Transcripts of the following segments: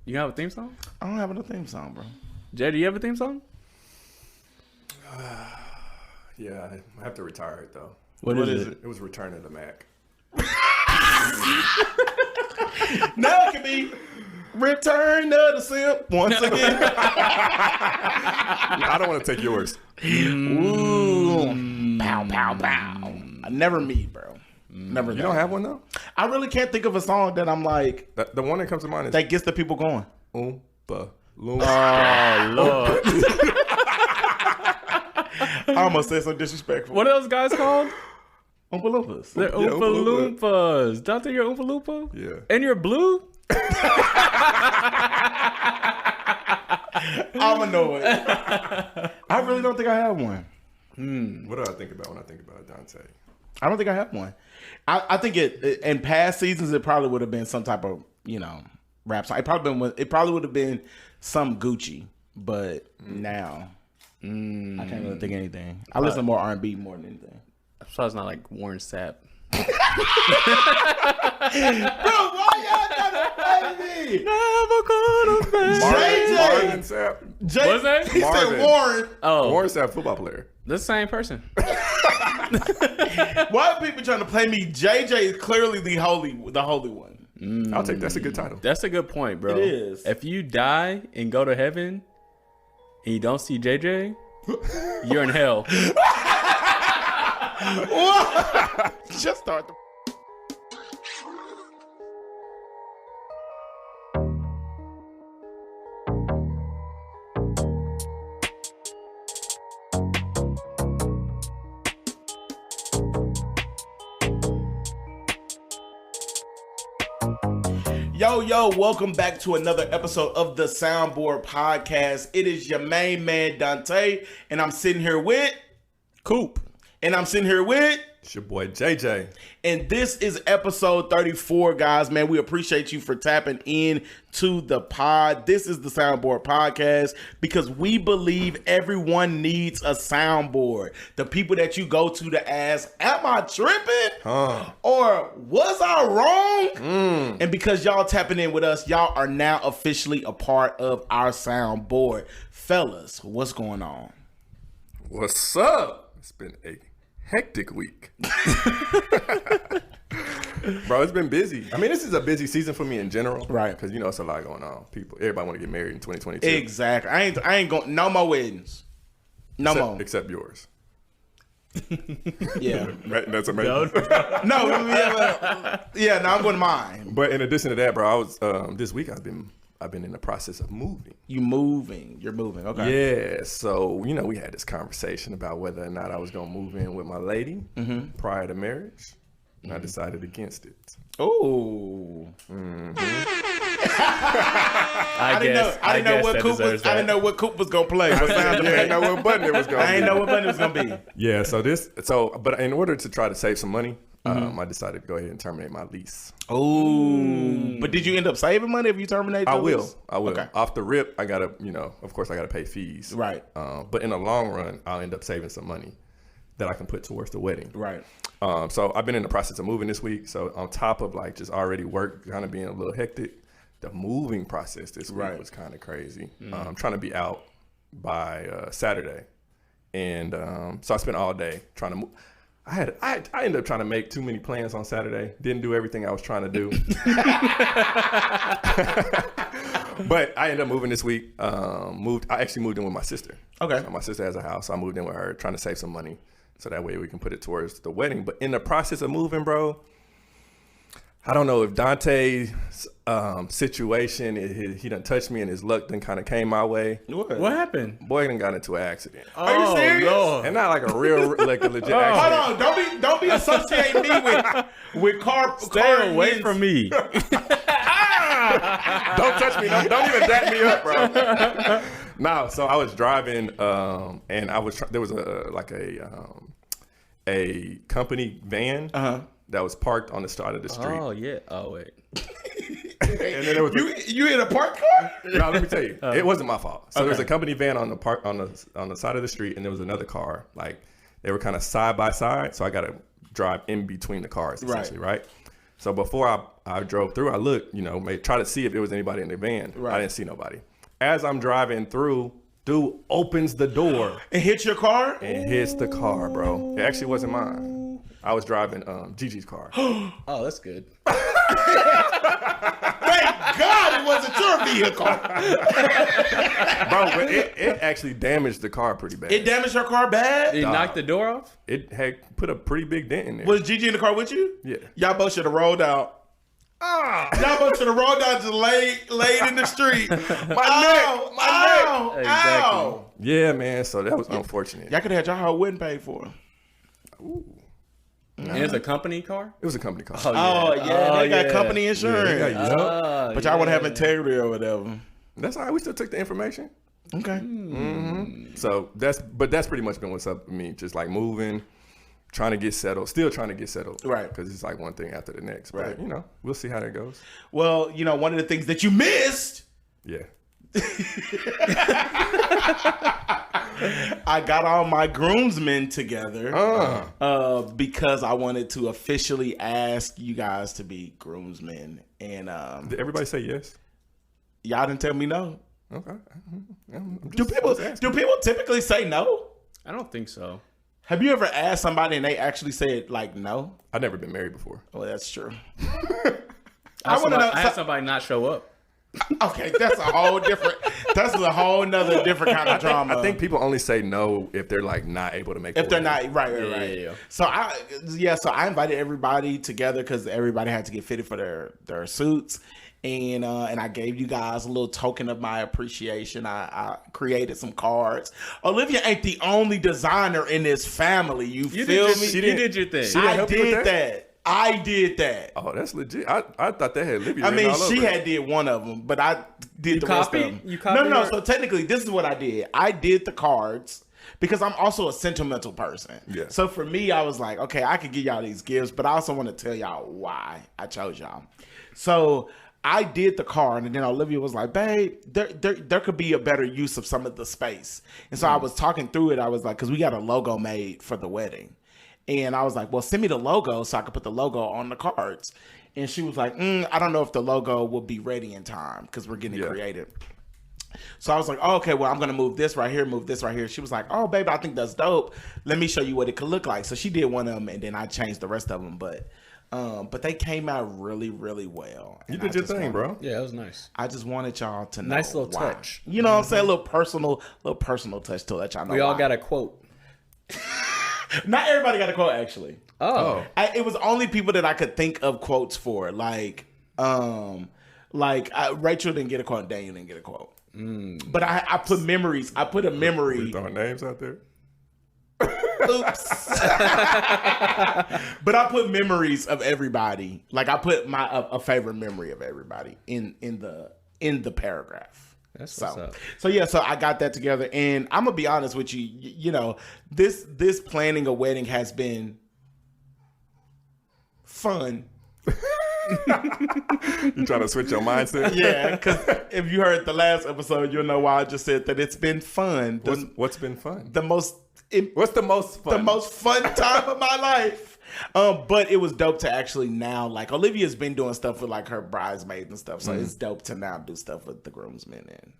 You have a theme song? I don't have a theme song, bro. Jay, do you have a theme song? Yeah, I have to retire it though. What is it? It was Return of the Mac. Now it can be Return of the Simp once again. I don't want to take yours. Ooh. Pow, pow, pow. Never me, bro. Never. You don't have one though? I really can't think of a song that I'm like, The one that comes to mind is that gets the people going. Oompa Loompa. Oh, Lord. I almost said something disrespectful. What are those guys called? Oompa Loompas. They're Yeah, Oompa Oompa Loompas. Dante, you're Oompa Loompa? Yeah. And you're blue? I'm annoyed. I really don't think I have one. What do I think about when I think about Dante? I don't think I have one. I think it in past seasons it probably would have been some type of rap song. It probably would have been some Gucci, but now I can't really think of anything. I listen to more R&B more than anything. So it's not like Warren Sapp. Bro, why y'all gotta play me? Never gonna Marvin Sapp. What's that? He Marvin. said Warren. Oh, Warren Sapp, football player. the same person. Why are people trying to play me? JJ is clearly the holy one. I'll take that's a good title. That's a good point, bro. It is. If you die and go to heaven and you don't see JJ, you're in hell. Just start the. Yo, welcome back to another episode of the Soundboard Podcast. It is your main man, Dante, and I'm sitting here with Coop. And I'm sitting here with It's your boy JJ. And this is episode 34, guys. Man, we appreciate you for tapping in to the pod. This is the Soundboard Podcast because we believe everyone needs a soundboard. The people that you go to ask, am I tripping? Or was I wrong? And because y'all tapping in with us, y'all are now officially a part of our soundboard. Fellas, what's going on? What's up? It's been a hectic week. Bro, it's been busy. I mean, this is a busy season for me in general. Right. Because, it's a lot going on. Everybody want to get married in 2022. Exactly. I ain't going, no more weddings. No more. Except yours. Yeah. That's amazing. No, I'm going to mine. But in addition to that, bro, I was this week I've been in the process of moving. You're moving. Okay. Yeah. So, we had this conversation about whether or not I was going to move in with my lady prior to marriage. And I decided against it. Oh. I didn't know what Coop was gonna play. But I didn't know what button it was going to be. I didn't know what button it was gonna be. Yeah, but in order to try to save some money, I decided to go ahead and terminate my lease. Oh. But did you end up saving money if you terminate your lease? I will. Okay. Off the rip, I gotta, of course I gotta pay fees. Right. But in the long run, I'll end up saving some money that I can put towards the wedding. Right. So I've been in the process of moving this week. So on top of just already work kind of being a little hectic, the moving process this week was kind of crazy. I'm trying to be out by Saturday. And so I spent all day trying to move. I ended up trying to make too many plans on Saturday. Didn't do everything I was trying to do. But I ended up moving this week. I actually moved in with my sister. Okay. So my sister has a house. So I moved in with her, trying to save some money. So that way we can put it towards the wedding. But in the process of moving, bro, I don't know if Dante's situation, he done touched me and his luck done kind of came my way. What happened? Boy done got into an accident. Are you serious? Lord. And not like a real, like a legit accident. Hold on, don't be associating me with car. Stay away from me. Don't touch me. Don't even dap me up, bro. No, so I was driving, and there was a company van that was parked on the side of the street. Oh, yeah. Oh, wait. And then there was You in a parked car? no, let me tell you, it wasn't my fault. So there was a company van on the side of the street, and there was another car. Like they were kind of side by side, so I got to drive in between the cars essentially, right? So before I drove through, I looked, try to see if there was anybody in the van. Right. I didn't see nobody. As I'm driving through, dude opens the door And hit your car? and hits the car, bro. It actually wasn't mine. I was driving Gigi's car. Oh, that's good. Thank God it wasn't your vehicle. Bro, but it actually damaged the car pretty bad. It damaged her car bad? Did you knock the door off? It had put a pretty big dent in there. Was Gigi in the car with you? Yeah. Y'all both should have rolled out. Y'all both should have rolled out, just laid in the street. My neck. Exactly. Ow. Yeah, man. So that was unfortunate. Y'all could have had your whole wedding paid for. And it's a company car? It was a company car. Oh, yeah. They got company insurance. Yeah, they got- But y'all want to have integrity or whatever. That's all right. We still took the information. Okay. So that's pretty much been what's up with me. Just like moving, trying to get settled, still trying to get settled. Right. Because it's like one thing after the next. Right. But, we'll see how that goes. Well, one of the things that you missed, Yeah. I got all my groomsmen together because I wanted to officially ask you guys to be groomsmen. And Did everybody say yes? y'all didn't tell me no. Okay. Do people typically say no? I don't think so. Have you ever asked somebody and they actually said like no? I've never been married before. Well, that's true. I wanna know- had somebody not show up. Okay, that's a whole nother different kind of drama. I think people only say no if they're like not able to make it. if they're not right. Yeah. So I invited everybody together because everybody had to get fitted for their suits. And I gave you guys a little token of my appreciation. I created some cards. Olivia ain't the only designer in this family. You feel me? You did your thing. didn't I help you with did that? that. I did that. Oh, that's legit. I thought they had Libby. I mean, all she over had did one of them, but I did the rest of copied? them. You copied No. her? So technically, this is what I did. I did the cards because I'm also a sentimental person. Yeah. So for me, I was like, okay, I could give y'all these gifts, but I also want to tell y'all why I chose y'all. So I did the card, and then Olivia was like, babe, there could be a better use of some of the space. And so I was talking through it. I was like, because we got a logo made for the wedding. And I was like, well, send me the logo so I could put the logo on the cards. And she was like, I don't know if the logo will be ready in time because we're getting it created. So I was like, oh, okay, well, I'm going to move this right here, move this right here. She was like, oh, baby, I think that's dope. Let me show you what it could look like. So she did one of them, and then I changed the rest of them. But they came out really, really well. You did your thing, bro. Yeah, it was nice. I just wanted y'all to know. Nice little why. touch. You know what I'm saying? A little personal touch to let y'all know. We all why. got a quote. Not everybody got a quote, actually. Oh. It was only people that I could think of quotes for. Rachel didn't get a quote, Daniel didn't get a quote. But I put memories. I put a memory. We throwing names out there. Oops. But I put memories of everybody. Like I put my a favorite memory of everybody in the paragraph. That's what's up. So I got that together, and I'm gonna be honest with you. You know, this planning a wedding has been fun. You trying to switch your mindset? Yeah, because if you heard the last episode, you'll know why I just said that it's been fun. What's been fun? What's the most fun? The most fun time of my life. But it was dope to actually now, like Olivia's been doing stuff with like her bridesmaids and stuff, so it's dope to now do stuff with the groomsmen, and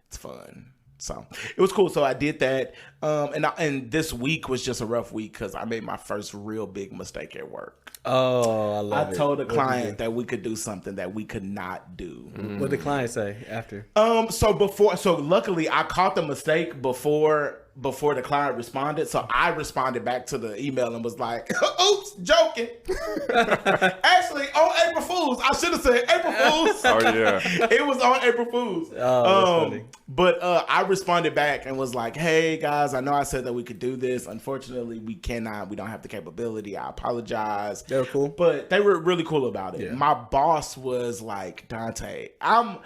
it's fun. So it was cool. So I did that, and this week was just a rough week because I made my first real big mistake at work. Oh, I love it. I told a client that we could do something that we could not do. What did the client say after? So luckily I caught the mistake before the client responded. So I responded back to the email and was like, oops, joking. Actually, on April Fools. I should have said April Fools. Oh yeah. It was on April Fools. Oh, that's funny. But I responded back and was like, hey guys, I know I said that we could do this. Unfortunately, we cannot. We don't have the capability. I apologize. They were cool. But they were really cool about it. Yeah. My boss was like, Dante, I'm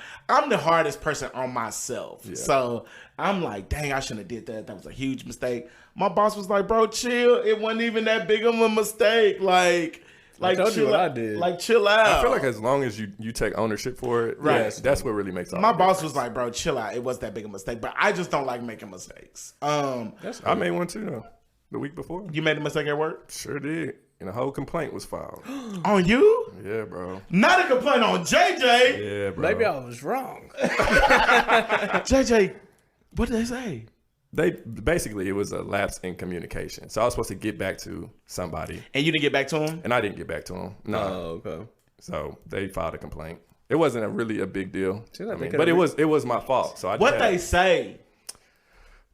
the hardest person on myself. Yeah. So I'm like, dang, I shouldn't have did that. That was a huge mistake. My boss was like, bro, chill. It wasn't even that big of a mistake. Like told you chill what out. I did. Like chill out. I feel like as long as you take ownership for it, Right. that's what really makes all my the boss difference. was like, bro, chill out. It was that big a mistake. But I just don't like making mistakes. That's I made one too though. The week before. You made a mistake at work? Sure did. And a whole complaint was filed. On you? Yeah, bro. Not a complaint on JJ. Yeah, bro. Maybe I was wrong. JJ, what did they say? Basically, it was a lapse in communication. So I was supposed to get back to somebody, And you didn't get back to him? and I didn't get back to him. No. Oh, okay. So they filed a complaint. It wasn't really a big deal. Seems like I they mean, could've but it was my fault. So What they say?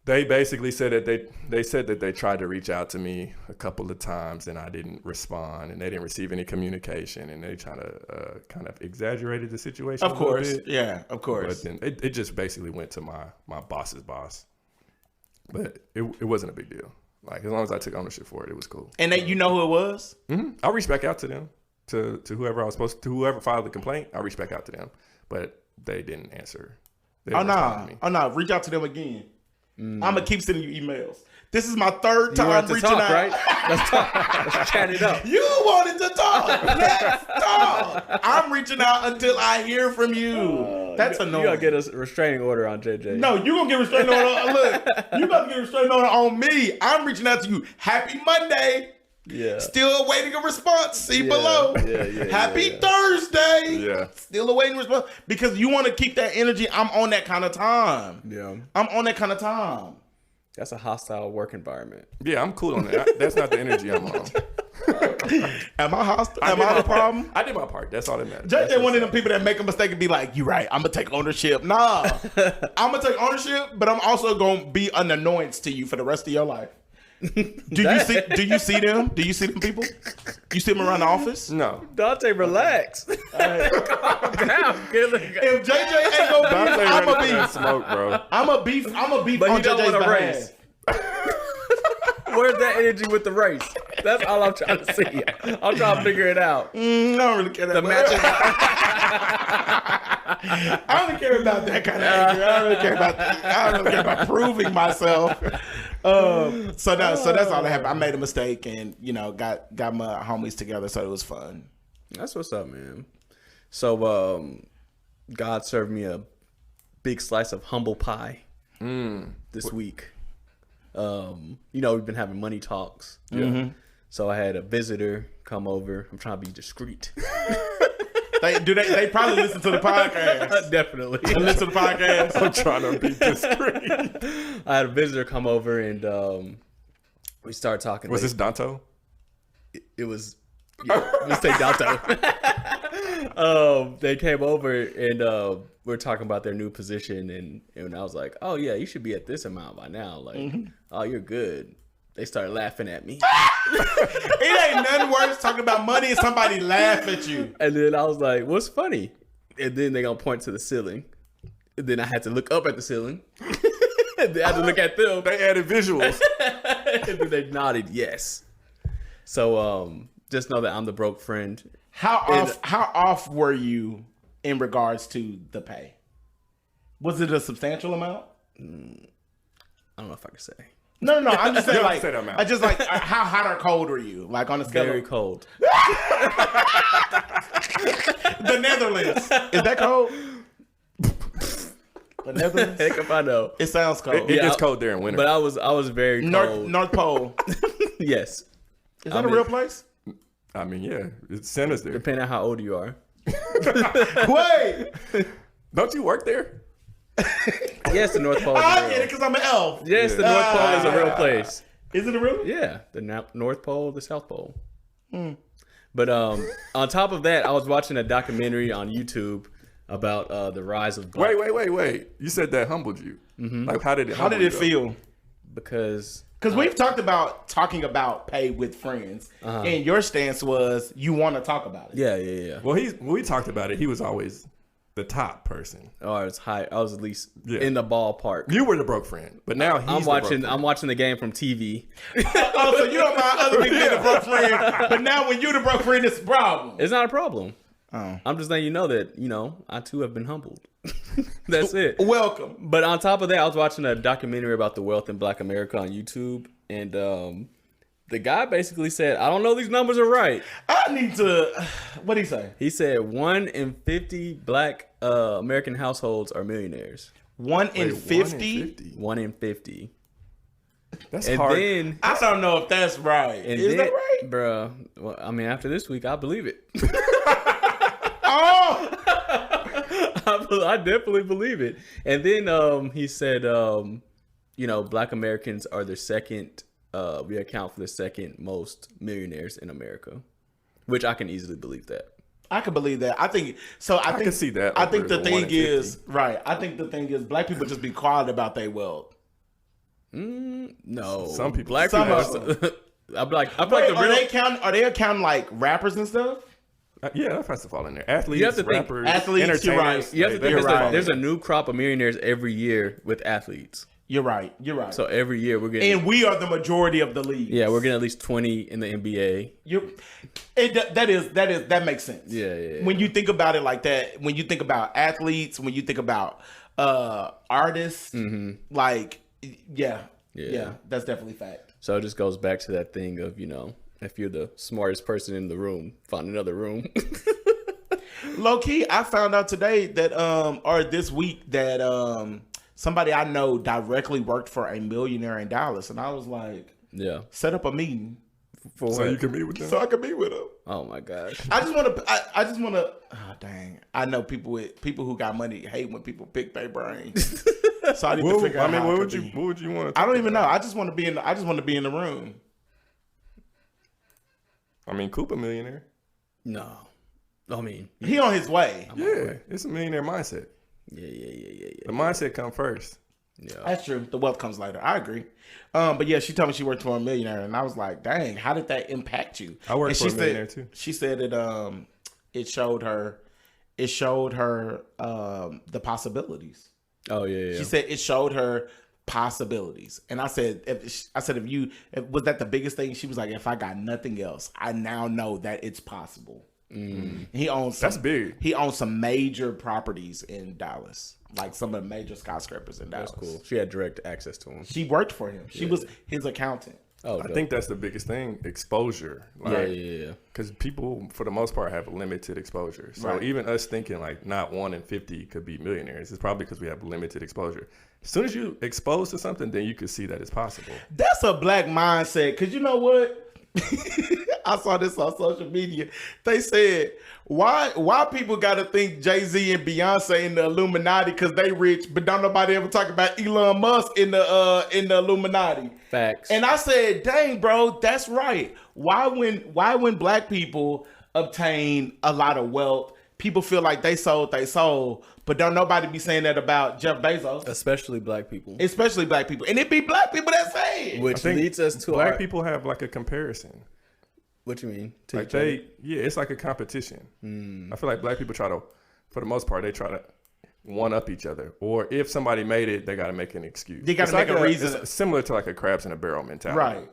They basically said that they said that they tried to reach out to me a couple of times and I didn't respond, and they didn't receive any communication, and they trying to kind of exaggerated the situation. Of course. a little bit. Yeah, of course. But then it just basically went to my boss's boss. But it wasn't a big deal. Like, as long as I took ownership for it, it was cool. And you know who it was? I reached back out to them, to whoever I was supposed to, whoever filed the complaint. I reached back out to them, but they didn't answer. They didn't respond to me. Oh, no. Reach out to them again. I'm going to keep sending you emails. This is my third You time wanted to reaching talk, out. right? Let's talk. Let's chat it up. You wanted to talk. Let's talk. I'm reaching out until I hear from you. That's You annoying. gotta get a restraining order on JJ. No, you gonna get restraining order. Look, you about to get restraining order on me. I'm reaching out to you. Happy Monday. Yeah. Still awaiting a response. See Yeah, below. yeah, Happy yeah. Thursday. Yeah. Still awaiting response because you want to keep that energy. I'm on that kind of time. Yeah. I'm on that kind of time. That's a hostile work environment. Yeah, I'm cool on that. That's not the energy I'm on. Am I hostile? Am I the problem? I did my part. That's all that matters. JJ one of them people that make a mistake and be like, "You right. I'm gonna take ownership." Nah, I'm gonna take ownership, but I'm also gonna be an annoyance to you for the rest of your life. Do you see? Do you see them? Do you see them people? You see them around the office? No. Dante, relax. Calm down. If JJ ain't gonna Dante beef, I'm ready a for that beef. smoke, bro. I'm a beef. I'm a beef But on you don't JJ's want to behalf. race. Where's that energy with the race? That's all I'm trying to see. I'm trying to figure it out. I don't really care that The much. matches. I don't care about that kind of anger. I don't really care about. I don't really care about proving myself. So that's all that happened. I made a mistake and got my homies together, so it was fun. That's what's up, man. So, God served me a big slice of humble pie this week. We've been having money talks. Mm-hmm. So I had a visitor come over. I'm trying to be discreet. They probably listen to the podcast. Definitely. They listen to the podcast. I'm trying to be discreet. I had a visitor come over and we started talking. Was this Danto? It was. Yeah, let's take Dalto. They came over and we are talking about their new position, and I was like, "Oh yeah, you should be at this amount by now." Like, "Oh, you're good." They started laughing at me, It ain't nothing worse talking about money and somebody laugh at you. and then I was like, "What's funny?" And then they gonna point to the ceiling, and then I had to look up at the ceiling, and then I had to look at them, They added visuals. and then they nodded yes. So just know that I'm the broke friend. How off were you in regards to the pay? Was it a substantial amount? I don't know if I can say. No. I'm just saying, You don't like, say that amount. I just like, how hot or cold were you? Like on a scale Very of cold. the Netherlands. Is that cold? The Netherlands. Heck if I know. It sounds cold. It Yeah, gets cold there in winter. But I was very cold. North Pole. Yes. Is that a real place? I mean, yeah, it's Santa's there. Depending on how old you are. Wait. Don't you work there? Yes, the North Pole is I real. get it because I'm an elf. Yes, the North Pole is a real place. Is it a real? Yeah, the North Pole, the South Pole. But on top of that, I was watching a documentary on YouTube about the rise of black Wait. You said that humbled you. Like, how did it? How did it feel? because Because we've talked about talking about pay with friends, and your stance was you want to talk about it. yeah. Well, when we talked about it, he was always the top person. Oh, I was high. I was at least Yeah. in the ballpark. You were the broke friend, but now he's I'm the watching. broke friend. I'm watching the game from TV. Oh, so you don't mind other people being the broke friend, but now when you the broke friend, it's a problem. It's not a problem. Oh. I'm just letting you know that I too have been humbled. That's it. Welcome. But on top of that, I was watching a documentary about the wealth in Black America on YouTube, and the guy basically said, "I don't know, these numbers are right." I need to. What did he say? He said 1 in 50 Black American households are millionaires. 1 in Wait, 50? 1 in 50. That's And hard. then, I don't know if that's right. and Is then, that right? bruh? Well, I mean, after this week, I believe it. I definitely believe it. And then he said, you know, Black Americans are the second. We account for the second most millionaires in America, which I can easily believe that. I can believe that. I think so. I think can see that I think over the the 1 thing in 50. is right. I think the thing is black people just be quiet about their wealth. No, Some people- black Some people. I feel like Wait, the real. are they accounting like rappers and stuff? Yeah, that has to fall in there. Athletes, You have to think- rappers, Athletes, you're entertainers. right. You have to they think have you're to right. fall there's in a new crop of millionaires every year with athletes. You're right. You're right. So every year we're getting. And we are the majority of the league. Yeah, we're getting at least 20 in the NBA. That makes sense. Yeah. When you think about it like that, when you think about athletes, when you think about artists, like yeah, that's definitely fact. So it just goes back to that thing of, you know, if you're the smartest person in the room, find another room. Low key, I found out today that or this week that somebody I know directly worked for a millionaire in Dallas, and I was like, Yeah. set up a meeting For So what? you can meet with them. so I could meet with him. Oh my gosh. I just want to. I just want to. Oh dang! I know people who got money hate when people pick their brains. So I need to figure out. I mean, how what it would could you be. what would you want to I don't even know. I just want to be in. I just want to be in the room. I mean, Cooper millionaire. No. I mean, He on his way. Yeah, it's a millionaire mindset. yeah. The mindset come first. Yeah. That's true. The wealth comes later. I agree. But yeah, she told me she worked for a millionaire, and I was like, "Dang, how did that impact you?" I worked And for a she millionaire said, too. She said it showed her the possibilities. Oh yeah. She said it showed her possibilities, and I said, was that the biggest thing? She was like, if I got nothing else, I now know that it's possible. He owns That's big. He owns some major properties in Dallas, like some of the major skyscrapers in Dallas. That's cool. She had direct access to him. She worked for him. She was his accountant. Oh, I think that's the biggest thing, exposure. Like, yeah. Because people, for the most part, have limited exposure. So Right. even us thinking like not 1 in 50 could be millionaires, it's probably because we have limited exposure. As soon as you expose to something, then you can see that it's possible. That's a black mindset. Cause you know what? I saw this on social media. They said, why people gotta think Jay-Z and Beyonce in the Illuminati because they rich, but don't nobody ever talk about Elon Musk in the Illuminati. Facts. And I said, dang, bro, that's right. Why when black people obtain a lot of wealth, people feel like they sold their soul, but don't nobody be saying that about Jeff Bezos, especially black people. especially black people. And it be black people that say it. Which think leads us to Black our, people have like a comparison. What you mean? To Like each other? it's like a competition. I feel like black people try to, for the most part, they try to one up each other. Or if somebody made it, they got to make an excuse. They gotta It's make like a reason. It's similar to like a crabs in a barrel mentality. Right.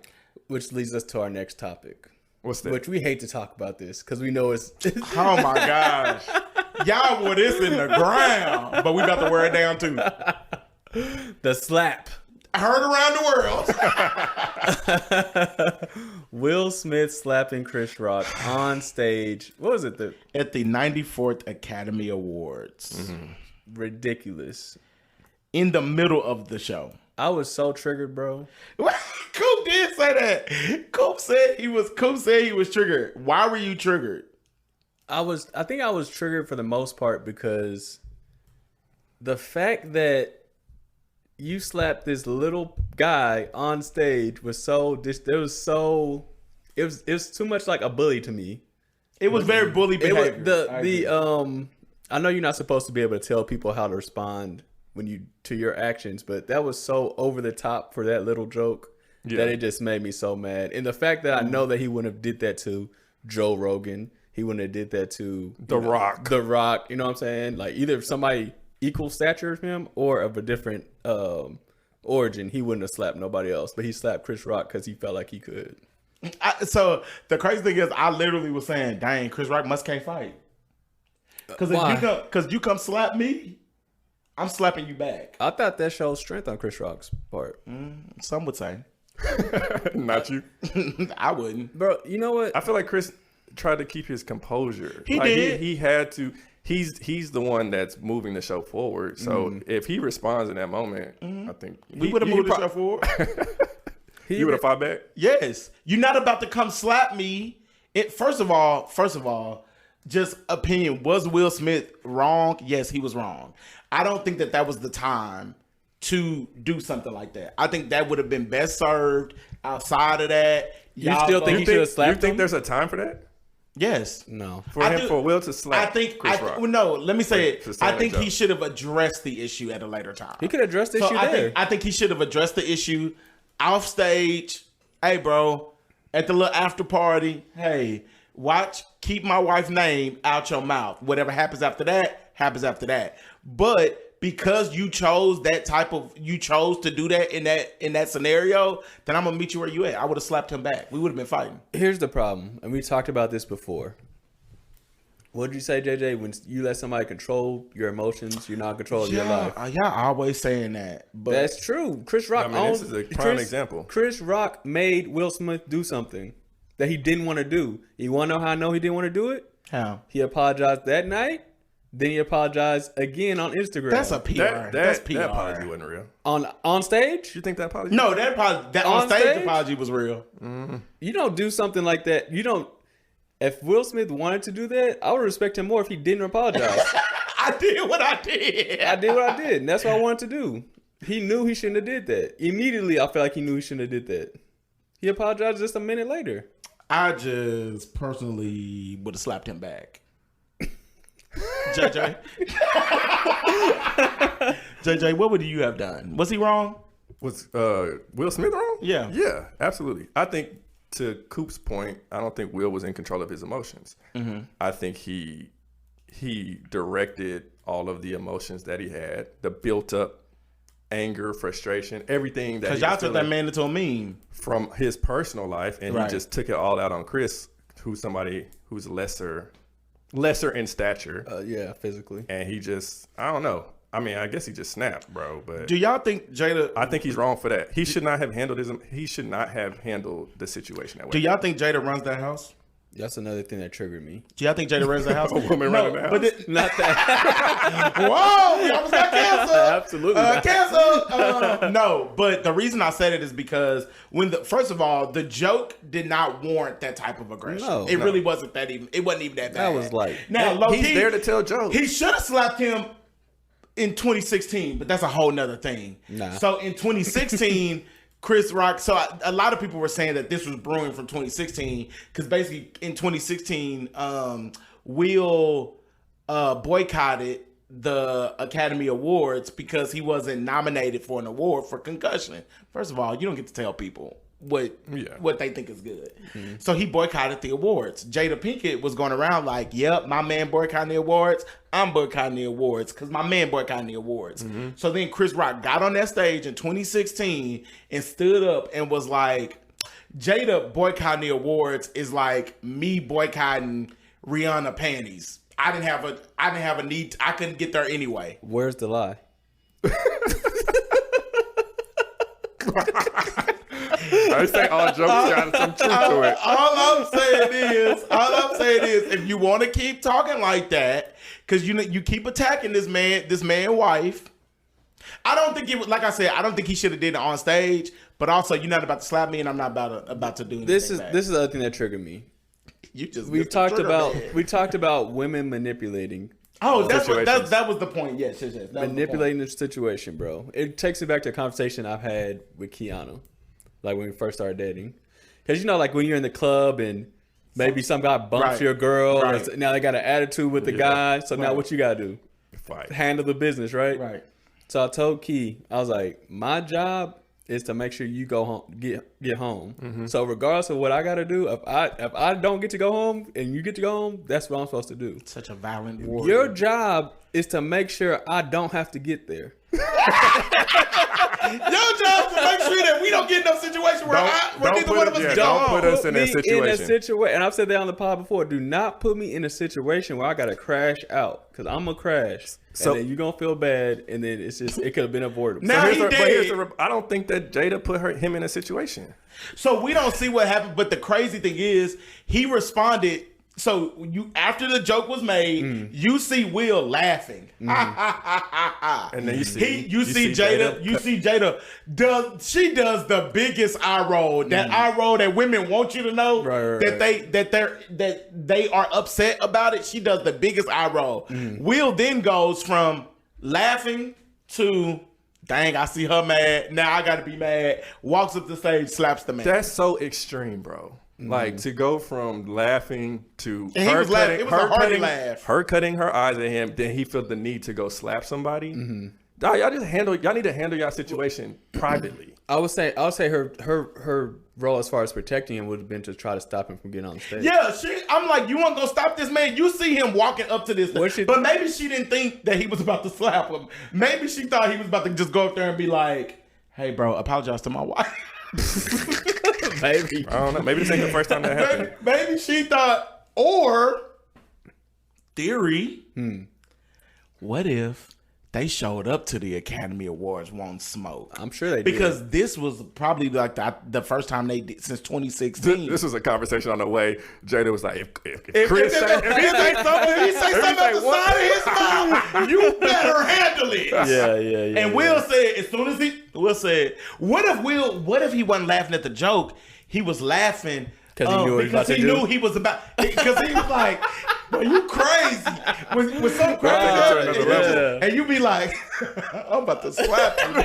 Which leads us to our next topic. What's that? Which we hate to talk about this because we know it's Oh my gosh. Y'all wore this in the ground, but we about to wear it down too. the slap. Heard around the world. Will Smith slapping Chris Rock on stage. What was it? At the 94th Academy Awards. Ridiculous. In the middle of the show. I was so triggered, bro. Coop did say that. Coop said he was triggered. Why were you triggered? I think I was triggered for the most part because the fact that you slapped this little guy on stage was it was too much like a bully to me. It was very bully It was behavior. I know you're not supposed to be able to tell people how to respond to your actions, but that was so over the top for that little joke that it just made me so mad. And the fact that I know that he wouldn't have did that to Joe Rogan, he wouldn't have did that to The Rock. The Rock, you know what I'm saying? Like either somebody equal stature of him or of a different origin, he wouldn't have slapped nobody else. But he slapped Chris Rock because he felt like he could. So the crazy thing is, I literally was saying, "Dang, Chris Rock can't fight." Because if you come slap me, I'm slapping you back. I thought that shows strength on Chris Rock's part. Some would say. Not you. I wouldn't. Bro, you know what? I feel like Chris tried to keep his composure. He like did. He had to. He's the one that's moving the show forward. So if he responds in that moment, I think We would have moved the show forward. You would have fought back. Yes. You're not about to come slap me. First of all, just opinion. Was Will Smith wrong? Yes, he was wrong. I don't think that was the time to do something like that. I think that would have been best served outside of that. You still think he should have slapped him? You think there's a time for that? Yes. No. For Will to slap Chris Rock? No, let me say it. I think he should have addressed the issue at a later time. He could address the issue there. I think he should have addressed the issue off stage. Hey, bro, at the little after party, hey, keep my wife's name out your mouth. Whatever happens after that, happens after that. But because you chose to do that in that scenario, then I'm gonna meet you where you at. I would have slapped him back. We would have been fighting. Here's the problem, and we talked about this before. What did you say, JJ? When you let somebody control your emotions, you're not in control of your life. Y'all always saying that, but that's true. Chris Rock. this is a prime example. Chris Rock made Will Smith do something that he didn't want to do. You want to know how I know he didn't want to do it? How? He apologized that night. Then he apologized again on Instagram. That's a PR. That's PR. That apology wasn't real. On stage? You think that apology? No, that on stage apology was real. Mm-hmm. You don't do something like that. You don't. If Will Smith wanted to do that, I would respect him more if he didn't apologize. I did what I did. I did what I did, and that's what I wanted to do. He knew he shouldn't have did that. Immediately, I feel like he knew he shouldn't have did that. He apologized just a minute later. I just personally would have slapped him back. JJ, what would you have done? Was he wrong? Was Will Smith wrong? Yeah. Yeah, absolutely. I think to Coop's point, I don't think Will was in control of his emotions. Mm-hmm. I think he directed all of the emotions that he had, the built up anger, frustration, everything that because y'all took that man into a meme from his personal life, and he just took it all out on Chris, who's somebody who's lesser in stature. Yeah, physically. And he just, I don't know. I mean, I guess he just snapped, bro. But do y'all think Jada? I think he's wrong for that. He should not have handled He should not have handled the situation that way. Do y'all think Jada runs that house? That's another thing that triggered me. Do y'all think Jada runs the house? A woman running the house? But Not that. Whoa, we almost got canceled. Absolutely not. Canceled. No, but the reason I said it is because first of all, the joke did not warrant that type of aggression. No, it really wasn't that even. It wasn't even that bad. That was like, now he's there to tell jokes. He should have slapped him in 2016, but that's a whole nother thing. Nah. So in 2016. Chris Rock. So a lot of people were saying that this was brewing from 2016 because basically in 2016, Will boycotted the Academy Awards because he wasn't nominated for an award for concussion. First of all, you don't get to tell people what they think is good. Mm-hmm. So he boycotted the awards. Jada Pinkett was going around like, yep, my man boycotting the awards. I'm boycotting the awards because my man boycotting the awards. Mm-hmm. So then Chris Rock got on that stage in 2016 and stood up and was like, Jada boycotting the awards is like me boycotting Rihanna panties. I didn't have a need. I couldn't get there anyway. Where's the lie? I say all jokes got some truth to it. All I'm saying is, if you want to keep talking like that, because you keep attacking this man's wife. I don't think it was, like I said, I don't think he should have did it on stage. But also, you're not about to slap me, and I'm not about to do anything. This is the other thing that triggered me. We talked about women manipulating. Oh, that was the point. Yes. Manipulating the situation, bro. It takes me back to a conversation I've had with Kiana, like when we first started dating. Because like when you're in the club and maybe some guy bumps your girl, and now they got an attitude with the guy. So now what you gotta do? Fight. Handle the business, right? Right. So I told Key, I was like, my job is to make sure you go home, get home. Mm-hmm. So regardless of what I gotta do, if I don't get to go home and you get to go home, that's what I'm supposed to do. Such a violent warrior. Your job is to make sure I don't have to get there. Your job is to make sure that we don't get in no situation where neither one of us don't put us in that situation. And I've said that on the pod before. Do not put me in a situation where I gotta crash out, because I'm gonna crash. So and then you're gonna feel bad, and then it could have been avoidable. Now I don't think that Jada put him in a situation. So we don't see what happened. But the crazy thing is, he responded So you, after the joke was made, you see Will laughing. And then you see Jada she does the biggest eye roll. That eye roll that women want you to know that they are upset about it. She does the biggest eye roll. Will then goes from laughing to, dang, I see her mad. Now I gotta be mad. Walks up the stage, slaps the man. That's so extreme, bro. Like, to go from laughing to And he was laughing. It was a hearty laugh. Her cutting her eyes at him, then he felt the need to go slap somebody. Dog, y'all need to handle y'all situation privately. I would say her role as far as protecting him would have been to try to stop him from getting on the stage. Yeah, I'm like, you want to go stop this man? You see him walking up to this thing. But maybe she didn't think that he was about to slap him. Maybe she thought he was about to just go up there and be like, hey, bro, apologize to my wife. Maybe. I don't know. Maybe this ain't the first time that happened. Maybe she thought, or theory, what if they showed up to the Academy Awards wanting smoke? I'm sure they did. Because this was probably like the first time they did since 2016. This was a conversation on the way. Jada was like, if Chris say something at the side of his mouth, you better handle it. Yeah. And Will said, as soon as Will said, what if he wasn't laughing at the joke? He was laughing because he knew he was about, because he was like, bro, you crazy. When some crazy happens, and you be like, I'm about to slap you.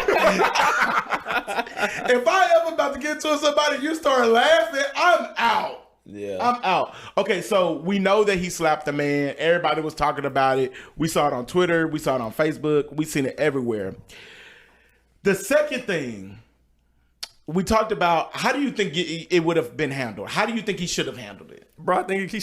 If I ever about to get to somebody, you start laughing, I'm out. Yeah. I'm out. Okay, so we know that he slapped the man. Everybody was talking about it. We saw it on Twitter. We saw it on Facebook. We seen it everywhere. The second thing, we talked about, how do you think it would have been handled? How do you think he should have handled it? Bro, I think he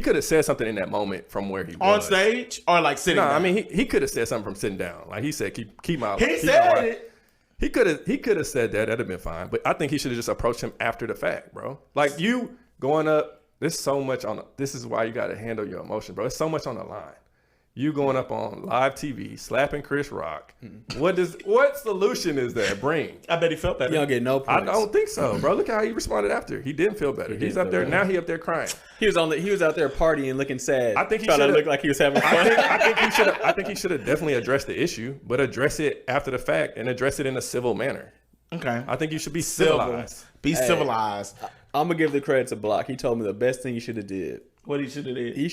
could have said something in that moment from where he was. On stage or like sitting down? I mean, he could have said something from sitting down. Like he said, keep my He said it. He could have said that. That'd have been fine. But I think he should have just approached him after the fact, bro. Like, you going up, this is why you got to handle your emotion, bro. It's so much on the line. You going up on live TV, slapping Chris Rock. What solution is that bring? I bet he felt better. You don't get no points. I don't think so, bro. Look how he responded after. He didn't feel better. He's up there now. He up there crying. He was out there partying, looking sad. I think he trying should to look like he was having fun. I think he should have definitely addressed the issue, but address it after the fact and address it in a civil manner. Okay. I think you should be civilized. Civilized. I'm gonna give the credit to Block. He told me the best thing he should have did. What he should have did? He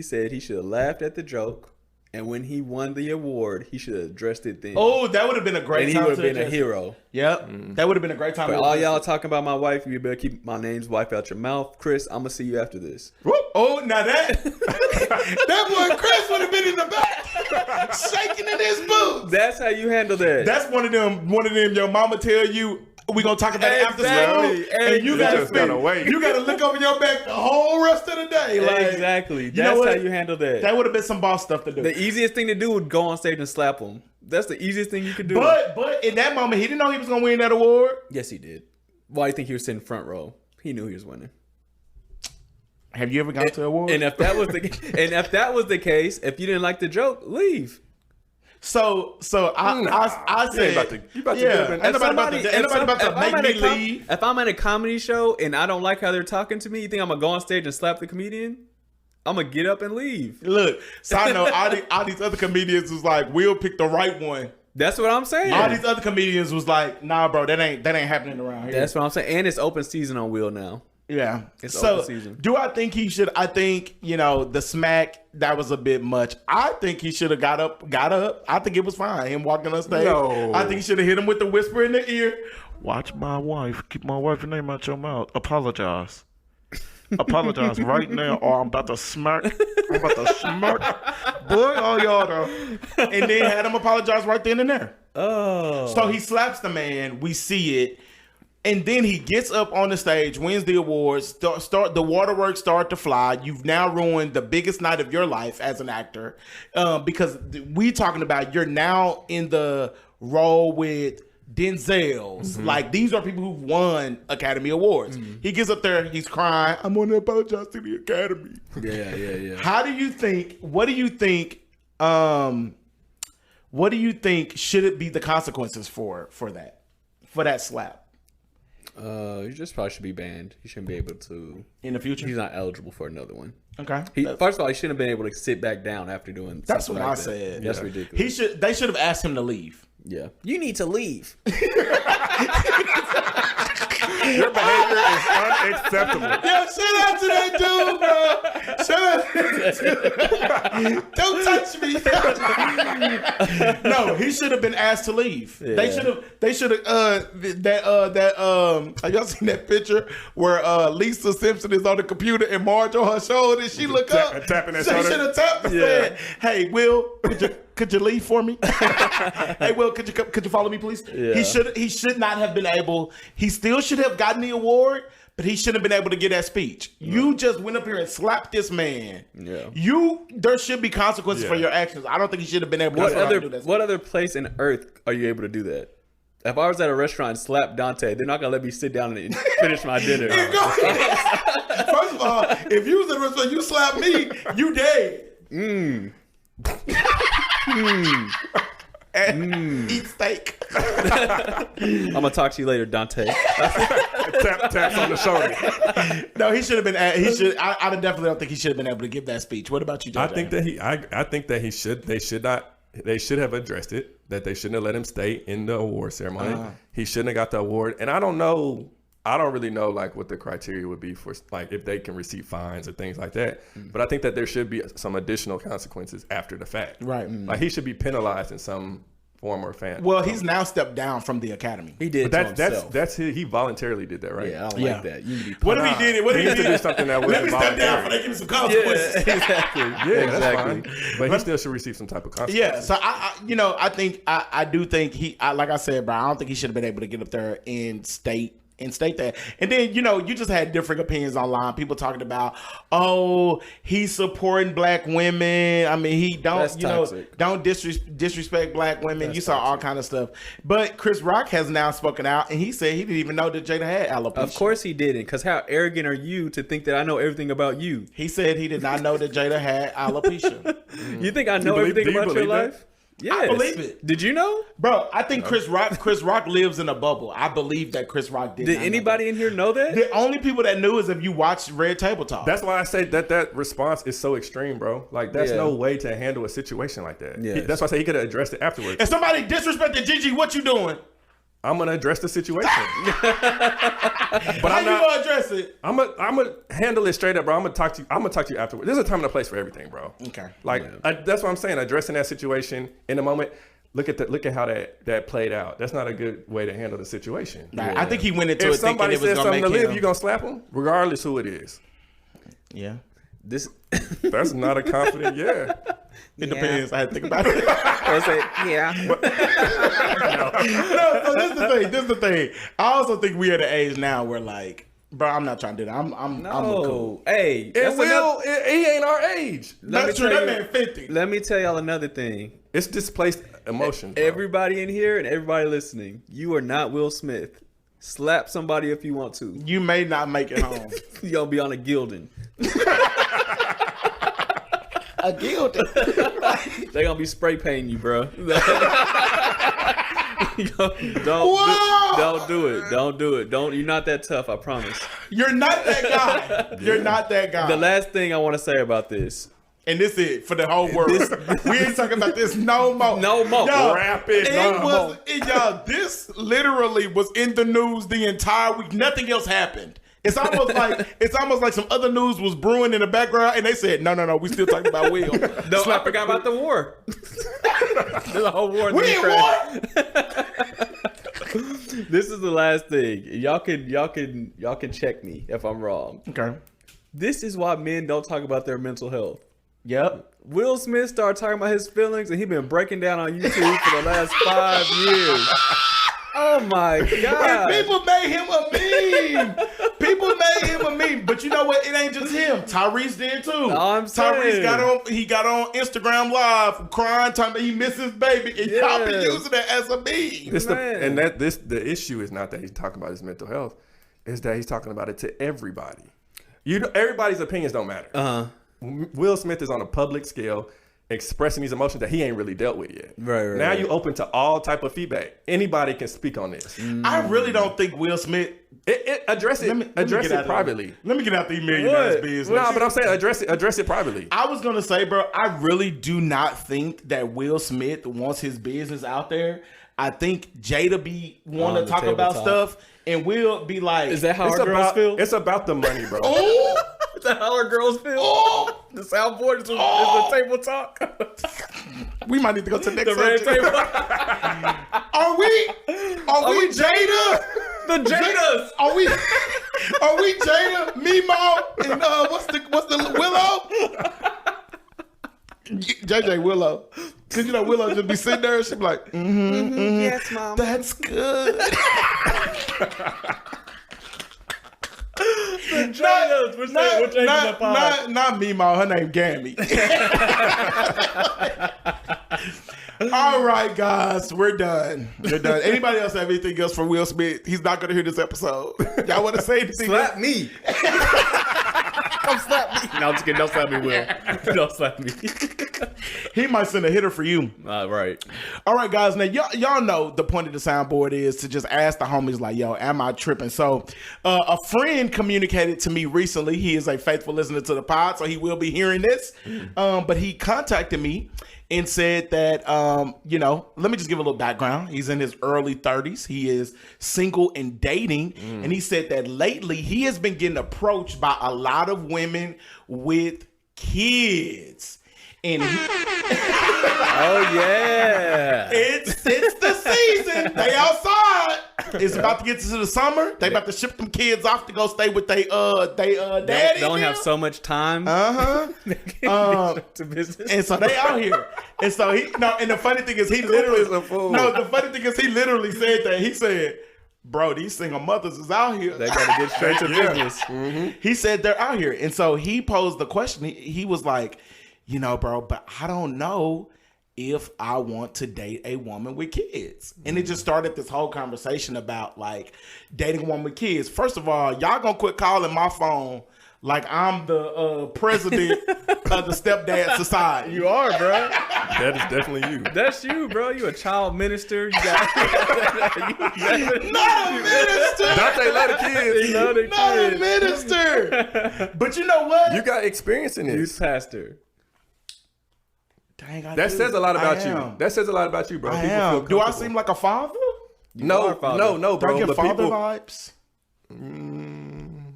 said he should have laughed at the joke, and when he won the award, he should have addressed it then. Oh, that would have been a great and time. And he would have been a hero. Yep. That would have been a great time. But all y'all talking about my wife, you better keep my name's wife out your mouth. Chris, I'm gonna see you after this. Whoop. Oh, now that boy Chris would have been in the back, shaking in his boots. That's how you handle that. That's one of them. Your mama tell you, we gonna talk about it after school, and you gotta look over your back the whole rest of the day. Like, exactly. That's how you handle that. That would have been some boss stuff to do. The easiest thing to do would go on stage and slap him. That's the easiest thing you could do. But in that moment, he didn't know he was gonna win that award. Yes, he did. Why do you think he was sitting front row? He knew he was winning. Have you ever gone to an award? And if that was the case, if you didn't like the joke, leave. So I said, ain't nobody about to make me leave. If I'm at a comedy show and I don't like how they're talking to me, you think I'm gonna go on stage and slap the comedian? I'm gonna get up and leave. Look, side note, all these other comedians was like, we'll pick the right one. That's what I'm saying. All these other comedians was like, nah, bro, that ain't happening around here. That's what I'm saying. And it's open season on Will now. Yeah. It's open season. Do I think he should? I think, the smack, that was a bit much. I think he should have got up. I think it was fine. Him walking on stage. No. I think he should have hit him with the whisper in the ear. Watch my wife. Keep my wife's name out your mouth. Apologize. Apologize right now, or I'm about to smirk. Boy, all y'all know. And then had him apologize right then and there. Oh. So he slaps the man. We see it. And then he gets up on the stage, wins the awards, start the waterworks start to fly. You've now ruined the biggest night of your life as an actor, because we talking about you're now in the role with Denzel's. Mm-hmm. Like, these are people who've won Academy Awards. Mm-hmm. He gets up there, he's crying. I'm going to apologize to the Academy. Yeah. What do you think should it be the consequences for that slap? He just probably should be banned. He shouldn't be able to. in the future? He's not eligible for another one. Okay. First of all, he shouldn't have been able to sit back down after doing. That's something what like I that. said. That's ridiculous. They should have asked him to leave. Yeah. You need to leave. Your behavior is unacceptable. Yo, shout out to that dude, bro. Shout out to that dude. Don't touch me. No, he should have been asked to leave. Yeah. They should have have y'all seen that picture where Lisa Simpson is on the computer and Marge on her shoulder and she look up. Tapping that She shoulder. should have tapped and said, "Hey, Will, could you leave for me? Hey, Will, could you follow me, please?" Yeah. He should not have been able. He still should have gotten the award, but he shouldn't have been able to get that speech. You just went up here and slapped this man. Yeah. There should be consequences for your actions. I don't think he should have been able to do that. What other place in Earth are you able to do that? If I was at a restaurant and slapped Dante, they're not gonna let me sit down and finish my dinner. First of all, if you was in a restaurant, you slapped me, you dead. Eat steak. I'm gonna talk to you later, Dante. Taps on the shoulder. No, he should have been. He should. I definitely don't think he should have been able to give that speech. What about you, JJ? I think that he should. They should not. They should have addressed it. That they shouldn't have let him stay in the award ceremony. He shouldn't have got the award. And I don't know. I don't really know like what the criteria would be for like if they can receive fines or things like that. But I think that there should be some additional consequences after the fact. Right. Like he should be penalized in some form or fashion. Well, he's now stepped down from the academy. He did. But to himself. that's he voluntarily did that, right? Yeah, I don't Yeah. like that. You need to be What if he did it? What He if he needs to did do something that Let wasn't me step down voluntary. before they give me some consequences. exactly. Yeah, exactly. that's fine. But he still should receive some type of consequence. Yeah, so I think I do think like I said, bro, I don't think he should have been able to get up there and state that. And then, you just had different opinions online. People talking about, oh, he's supporting black women. I mean, he That's toxic. don't disrespect black women. You saw all kind of stuff. But Chris Rock has now spoken out and he said he didn't even know that Jada had alopecia. Of course he didn't, because how arrogant are you to think that I know everything about you? He said he did not know that Jada had alopecia. You think I know do everything you about your believe that? life? Yes. believe it. Did you know? Bro, I think Chris Rock lives in a bubble. I believe that Chris Rock did Did not know anybody in here know that? that. The only people that knew is if you watched Red Table Talk. That's why I say that response is so extreme, bro. Like, that's Yeah. no way to handle a situation like that. Yes. That's why I say he could have addressed it afterwards. If somebody disrespected Gigi, what you doing? I'm gonna address the situation, but How I'm you not. gonna address it? I'm gonna handle it straight up, bro. I'm gonna talk to you afterwards. There's a time and a place for everything, bro. Okay. Like that's what I'm saying. Addressing that situation in the moment. Look at how that played out. That's not a good way to handle the situation. Right. I think he went into If it thinking somebody it was says gonna something make to live, him. you gonna slap him, regardless who it is. Yeah. This. That's not a confident yeah. It depends. I had to think about it. I say, yeah. No, so this is the thing. I also think we're at an age now where like, bro, I'm not trying to do that. I'm cool. No. Hey, It that's will. He ain't our age. That's true. That man 50. Let me tell y'all another thing. It's displaced emotion. bro. Everybody in here and everybody listening, you are not Will Smith. Slap somebody if you want to. You may not make it home. You're gonna be on a Gildan. A guild. They gonna be spray painting you, bro. Whoa! Don't do it. Don't do it. Don't. You're not that tough. I promise. You're not that guy. You're not that guy. The last thing I want to say about this. And this is it for the whole world. We ain't talking about this no more. No more. Y'all, Wrap it. Y'all, this literally was in the news the entire week. Nothing else happened. It's almost like some other news was brewing in the background, and they said, "No, we still talking about Will." No, I forgot about the war. There's a whole war in We the in Ukraine. war. This is the last thing. Y'all can check me if I'm wrong. Okay. This is why men don't talk about their mental health. Yep. Will Smith started talking about his feelings, and he been breaking down on YouTube for the last 5 years. Oh my God! And people made him a meme. People made him a meme. But you know what? It ain't just him. Tyrese did too. I'm saying. Tyrese got on Instagram Live crying, talking about he misses his baby, and y'all be Yeah. using that as a meme. The issue is not that he's talking about his mental health, is that he's talking about it to everybody. Everybody's opinions don't matter. Uh-huh. Will Smith is on a public scale. expressing these emotions that he ain't really dealt with yet. Right. Now you open to all type of feedback. Anybody can speak on this. I really don't think Will Smith. Address it privately. Let me get out the millionaire's business. No, but I'm saying address it privately. I was gonna say, bro, I really do not think that Will Smith wants his business out there. I think Jada want to talk about stuff, and Will be like, "Is that how our girls feel?" It's about the money, bro. Oh, Is that how our girls feel? oh, The soundboard is the table talk. we might need to go to the next The red subject. table. Are we Jada? The Jadas. Are we Jada, Mimo, and what's the Willow? JJ Willow. Cause you know Willow just be sitting there and she be like, Yes, mom. that's good. Jadas. We're changing the pod. Not Mimo, her name Gammy. All right, guys, we're done. Anybody else have anything else for Will Smith? He's not gonna hear this episode. Y'all want to say anything? Slap me. Come slap me. No, I'm just kidding. Don't slap me, Will. Don't slap me. He might send a hitter for you. Right. All right, guys. Now, y'all know the point of the soundboard is to just ask the homies, like, yo, am I tripping? So, a friend communicated to me recently. He is a faithful listener to the pod, so he will be hearing this. But he contacted me and said that, let me just give a little background. He's in his early 30s. He is single and dating. And he said that lately he has been getting approached by a lot of women with kids. And Oh, yeah. it's the season. They outside. It's about to get to the summer. They about to ship them kids off to go stay with they daddy. They only have so much time. To business. And so they out here. And so and the funny thing is he literally said that. He said, bro, these single mothers is out here. They gotta get straight to business. He said they're out here. And so he posed the question. He was like, bro, but I don't know if I want to date a woman with kids. And it just started this whole conversation about like dating a woman with kids. First of all, y'all gonna quit calling my phone like I'm the president of the Stepdad Society. You are, bro. That is definitely you. That's you, bro. You a child minister. You got Not a minister. Dante love the kids. Not a minister. But you know what? You got experience in Youth this. pastor. Dang, That says a lot about I am. you. That says a lot about you, bro. I People am. feel Do I comfortable. seem like a father? No, father. no, Do I bro. get But father people, vibes?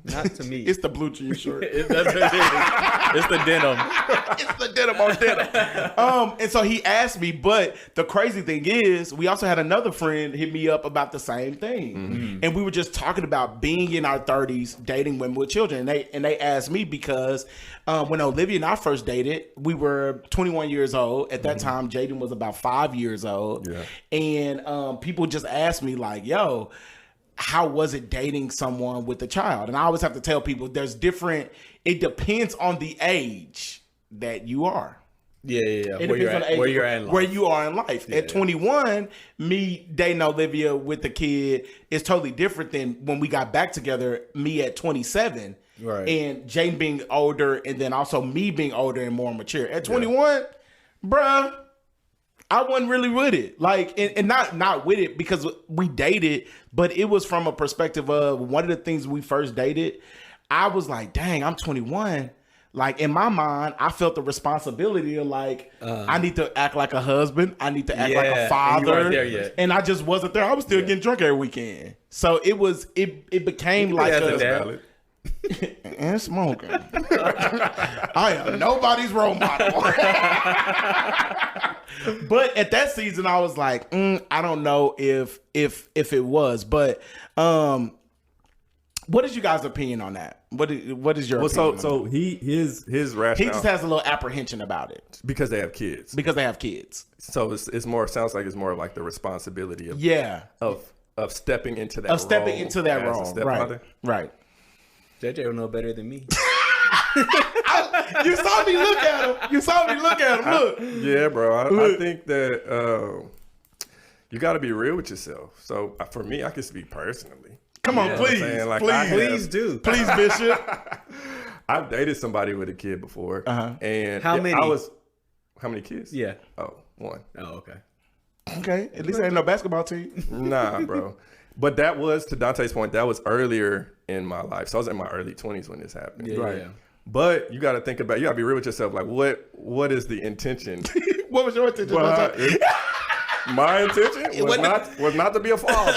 Not to me. It's the blue jean shirt. That's what it is. It's the denim. It's the denim on denim. And so he asked me, but the crazy thing is, we also had another friend hit me up about the same thing. And we were just talking about being in our 30s, dating women with children. And they asked me because when Olivia and I first dated, we were 21 years old. At that time, Jaden was about 5 years old. Yeah. And people just asked me like, yo, how was it dating someone with a child? And I always have to tell people it depends on the age that you are. Yeah. It Where depends you're on the at, age where you're at in life. where you are in life. At 21, me dating Olivia with the kid is totally different than when we got back together, me at 27. Right. And Jane being older, and then also me being older and more mature. At 21, bruh, I wasn't really with it. Like, and not with it because we dated, but it was from a perspective of one of the things we first dated. I was like, dang, I'm 21. Like, in my mind, I felt the responsibility of like, I need to act like a husband. I need to act like a and father. you weren't there yet. And I just wasn't there. I was still getting drunk every weekend. So it became like that's a, that. valid. and smoking. I am nobody's role model. But at that season, I was like, I don't know if it was. But what is you guys' opinion on that? What is your opinion? So his rationale. He just has a little apprehension about it because they have kids. because they have kids. So it's more. Sounds like it's more of like the responsibility of Yeah, of stepping into that of stepping role into that as a role. stepfather. Right. JJ will know better than me. You saw me look at him. Look. Yeah, bro. I think that you got to be real with yourself. So for me, I can speak personally. Come on, You know what I'm please, saying? Like, Please do. please, Bishop. I've dated somebody with a kid before, and How many? How many kids? Yeah. Oh, one. Oh, okay. Okay, at least it ain't no basketball team. Nah, bro. But that was, to Dante's point, that was earlier in my life. So I was in my early 20s when this happened. Yeah, Right. yeah. But you got to think about, you got to be real with yourself. Like, what is the intention? What was your intention? Well, my intention was not to be a father.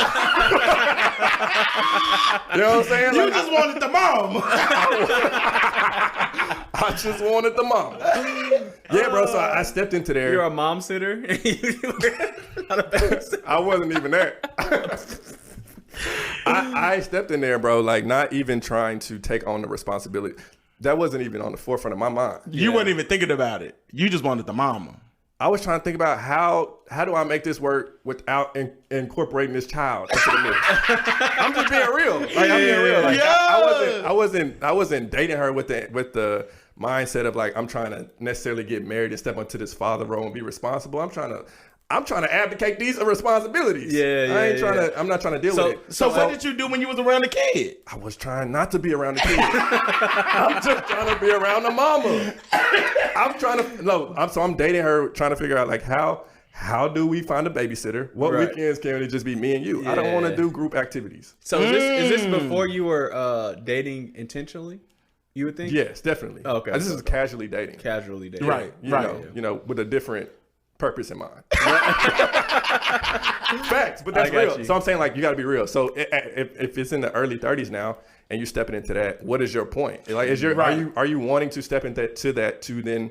You know what I'm saying? You Like, just wanted the mom. I just wanted the mom. Yeah, bro. So I stepped into there. You're a mom sitter. Not a babysitter. I wasn't even there. I stepped in there, bro, like not even trying to take on the responsibility. That wasn't even on the forefront of my mind. You weren't even thinking about it. You just wanted the mama. I was trying to think about how do I make this work without incorporating this child into the mix. I'm just being real. Like I'm being real. Like I wasn't dating her with the mindset of like I'm trying to necessarily get married and step into this father role and be responsible. I'm trying to abdicate these responsibilities. I'm not trying to deal with it. So what did you do when you was around the kid? I was trying not to be around the kid. I'm just trying to be around the mama. I'm dating her, trying to figure out like how do we find a babysitter? What weekends can it just be me and you? Yeah. I don't want to do group activities. So is this before you were dating intentionally? You would think? Yes, definitely. Oh, okay. This is casually dating. Casually dating. Right. You know, with a different purpose in mind. Facts, but that's real. So I'm saying like you got to be real. So if it's in the early 30s now and you're stepping into that, what is your point? Like, are you wanting to step into that to then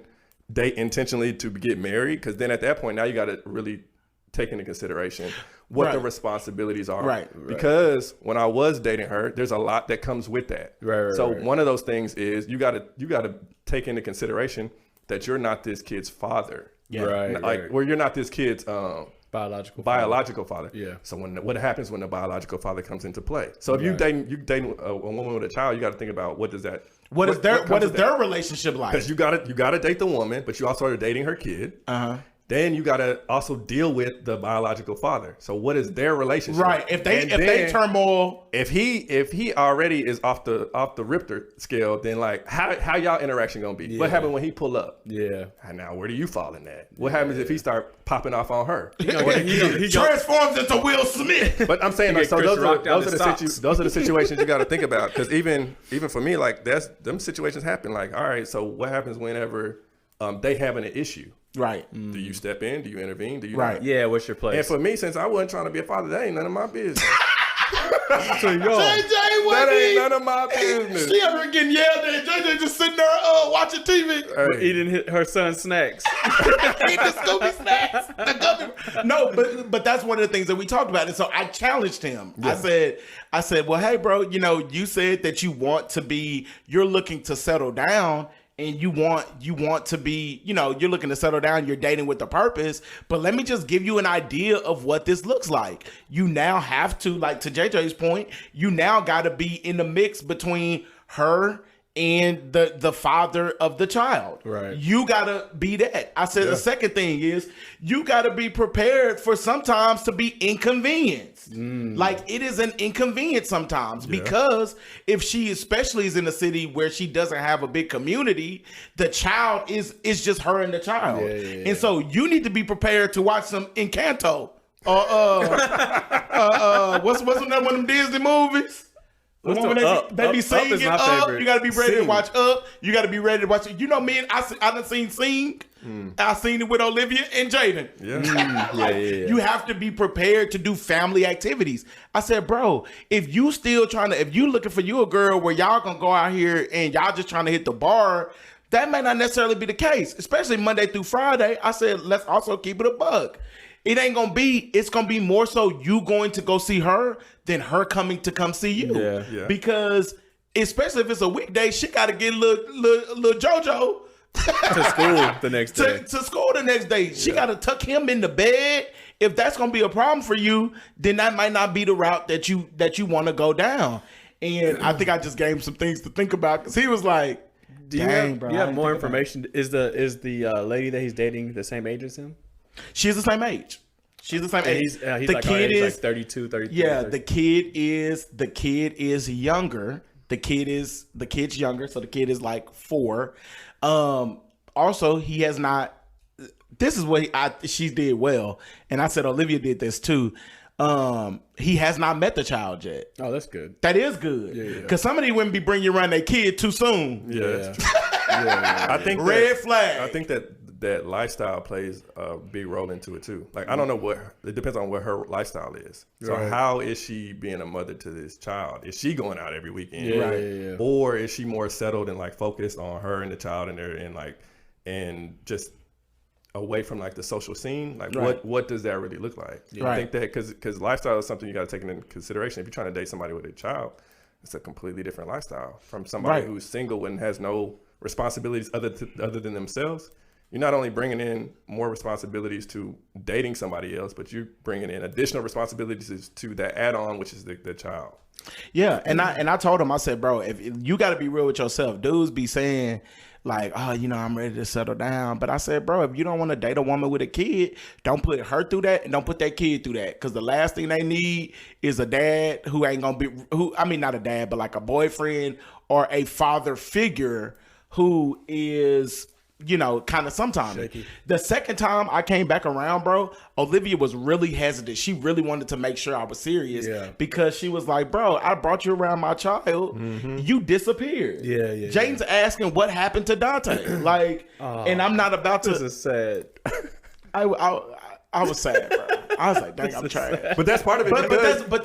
date intentionally to get married? Because then at that point now you got to really take into consideration what the responsibilities are. Right. Because when I was dating her, there's a lot that comes with that. So one of those things is you got to take into consideration that you're not this kid's father. Yeah. Where you're not this kid's biological father. Yeah. So what happens when the biological father comes into play? So if you dating a woman with a child, you got to think about what is their relationship like? Because you got to date the woman, but you also are dating her kid. Then you got to also deal with the biological father. So what is their relationship? Right. If they turmoil, if he already is off the Richter scale, then like how y'all interaction gonna be? Yeah. What happened when he pull up? Yeah. And now where do you fall in that? What happens if he start popping off on her? He transforms into Will Smith. But I'm saying like, so those are the situations you got to think about, because even for me, like them situations happen. Like, all right, so what happens whenever they having an issue? Right. Do you step in? Do you intervene? Do you not? Yeah, what's your place? And for me, since I wasn't trying to be a father, that ain't none of my business. JJ, that ain't none of my business. She ever getting yelled at? JJ just sitting there watching TV. Eating her son's snacks. Eating the Scooby snacks. No, but that's one of the things that we talked about. And so I challenged him. Yeah. I said, well, hey, bro, you said that you're looking to settle down. And you want to be, you're looking to settle down, you're dating with a purpose, but let me just give you an idea of what this looks like. You now have to, like to JJ's point, you now got to be in the mix between her and the father of the child. Right. You got to be that. I said the second thing is you got to be prepared for sometimes to be inconvenienced. Like it is an inconvenience sometimes because if she especially is in a city where she doesn't have a big community, the child is just her and the child. And so you need to be prepared to watch some Encanto. What's another one of them Disney movies? They be singing Up. You got to be ready to watch Up. You got to be ready to watch it. You know me, and I done seen Sing. I seen it with Olivia and Jaden. Yeah. You have to be prepared to do family activities. I said, bro, if you looking for you a girl where y'all gonna go out here and y'all just trying to hit the bar, that may not necessarily be the case, especially Monday through Friday. I said, let's also keep it a buck. It's gonna be more so you going to go see her than her coming to come see you. Yeah. Because especially if it's a weekday, she got to get little JoJo to school the next day. To school the next day. She got to tuck him in the bed. If that's gonna be a problem for you, then that might not be the route that you want to go down. And I think I just gave him some things to think about, because he was like, do you have more information? Is the lady that he's dating the same age as him? She's the same age. He's the like kid is like 32, 33. Yeah, 30. The kid is younger. The kid's younger, so the kid is like 4. Also, he has not this is what she did well, and I said Olivia did this too. He has not met the child yet. Oh, that's good. That is good. Because some of these women be bringing you around their kid too soon. Yeah. I think red flag. I think that lifestyle plays a big role into it too. Like, I don't know it depends on what her lifestyle is. So how is she being a mother to this child? Is she going out every weekend? Or is she more settled and like focused on her and the child and just away from like the social scene? Like what does that really look like? I think that because lifestyle is something you got to take into consideration. If you're trying to date somebody with a child, it's a completely different lifestyle from somebody who's single and has no responsibilities other than themselves. You're not only bringing in more responsibilities to dating somebody else, but you're bringing in additional responsibilities to that add-on, which is the child. Yeah, and I told him, I said, bro, if you got to be real with yourself. Dudes be saying like, oh, I'm ready to settle down. But I said, bro, if you don't want to date a woman with a kid, don't put her through that and don't put that kid through that. Because the last thing they need is a dad who ain't going to be, not a dad, but like a boyfriend or a father figure who is, kind of sometimes. Shaky. The second time I came back around, bro, Olivia was really hesitant. She really wanted to make sure I was serious because she was like, bro, I brought you around my child. You disappeared. Yeah. Jane's asking what happened to Dante. And I'm not about to. This is sad. I was sad, bro. I was like, dang, I'm trying. But that's part of it. But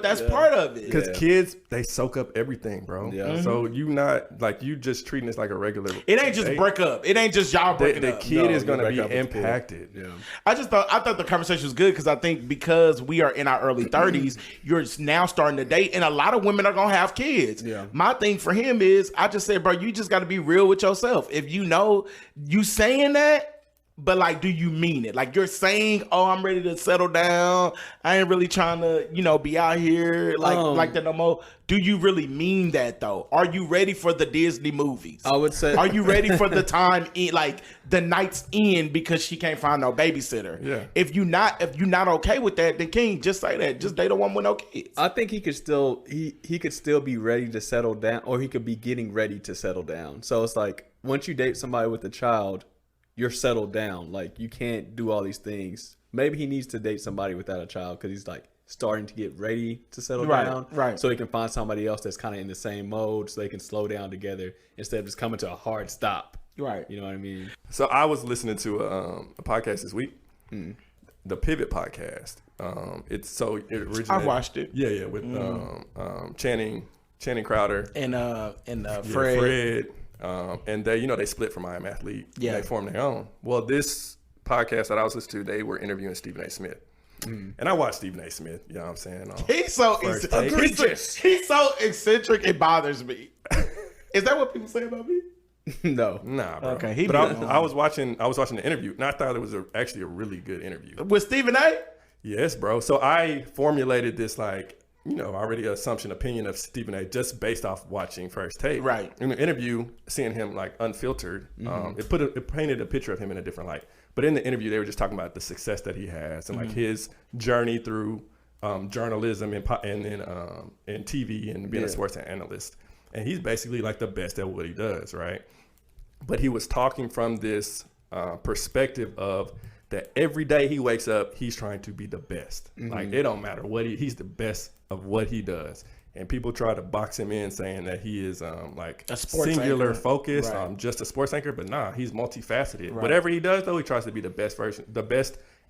that's part of it. Because kids, they soak up everything, bro. Yeah. So you just treating this like a regular. It ain't just break up. It ain't just y'all breaking up. The kid is going to be impacted. Yeah. I thought the conversation was good because I think because we are in our early 30s, you're now starting to date, and a lot of women are going to have kids. Yeah. My thing for him is, I just said, bro, you just got to be real with yourself. If you saying that, but like, do you mean it? Like, you're saying, oh, I'm ready to settle down. I ain't really trying to, be out here like that no more. Do you really mean that though? Are you ready for the Disney movies? I would say. Are you ready for the time in, like the night's in because she can't find no babysitter? Yeah. If you're not okay with that, then King, just say that. Just date a woman with no kids. I think he could still be ready to settle down, or he could be getting ready to settle down. So it's like, once you date somebody with a child, you're settled down. Like, you can't do all these things. Maybe he needs to date somebody without a child because he's like starting to get ready to settle down. Right. So he can find somebody else that's kind of in the same mode so they can slow down together instead of just coming to a hard stop. Right. You know what I mean? So I was listening to a podcast this week, the Pivot podcast. It originated. I watched it. Yeah, with Channing Crowder and Fred. And they split from I Am Athlete. Yeah. They formed their own. Well, this podcast that I was listening to, they were interviewing Stephen A. Smith. And I watched Stephen A. Smith, you know what I'm saying? He's so eccentric, it bothers me. Is that what people say about me? No. Nah, bro. Okay. I was watching the interview, and I thought it was actually a really good interview. With Stephen A.? Yes, bro. So I formulated this already opinion of Stephen A. just based off watching First Take. Right. In the interview, seeing him like unfiltered, it painted a picture of him in a different light. But in the interview, they were just talking about the success that he has and like his journey through journalism and TV and being a sports analyst. And he's basically like the best at what he does, right? But he was talking from this perspective of that every day he wakes up, he's trying to be the best. Like, it don't matter what he's the best of what he does. And people try to box him in saying that he is like a singular anchor. Focused, just a sports anchor. But nah, he's multifaceted. Right. Whatever he does, though, he tries to be the best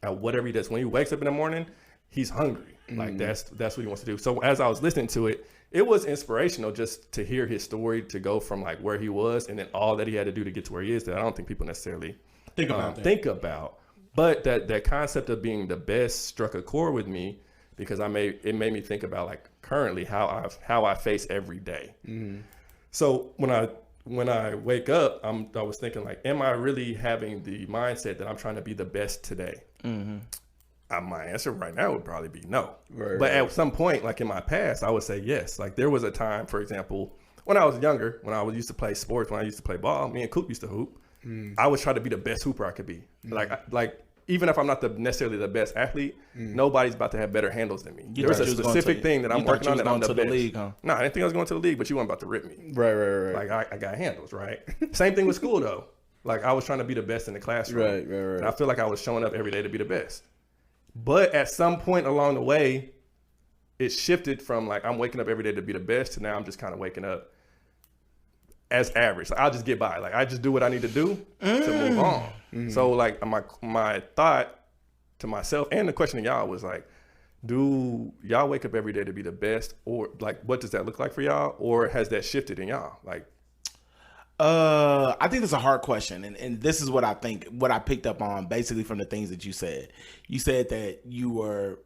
at whatever he does. When he wakes up in the morning, he's hungry. Like that's what he wants to do. So as I was listening to it, it was inspirational just to hear his story, to go from like where he was and then all that he had to do to get to where he is that I don't think people necessarily think about. But that concept of being the best struck a chord with me because it made me think about like currently how I face every day. So when I wake up, I was thinking like, am I really having the mindset that I'm trying to be the best today? My answer right now would probably be no. But at some point, like in my past, I would say yes. Like there was a time, for example, when I was younger, when I used to play sports, when I used to play ball, me and Coop used to hoop. I was trying to be the best hooper I could be. Like even if I'm not necessarily the best athlete, nobody's about to have better handles than me. There's a specific thing that I'm working on that I'm the best. League, huh? No, I didn't think I was going to the league, but you weren't about to rip me. Right. Like I got handles, right? Same thing with school though. Like I was trying to be the best in the classroom. Right. And I feel like I was showing up every day to be the best. But at some point along the way, it shifted from like I'm waking up every day to be the best to now I'm just kind of waking up as average. Like, I'll just get by. Like I just do what I need to do to move on. Mm-hmm. So like my thought to myself and the question to y'all was like, do y'all wake up every day to be the best, or like what does that look like for y'all, or has that shifted in y'all? Like, I think that's a hard question, and this is what I think. What I picked up on basically from the things that you said. You said that your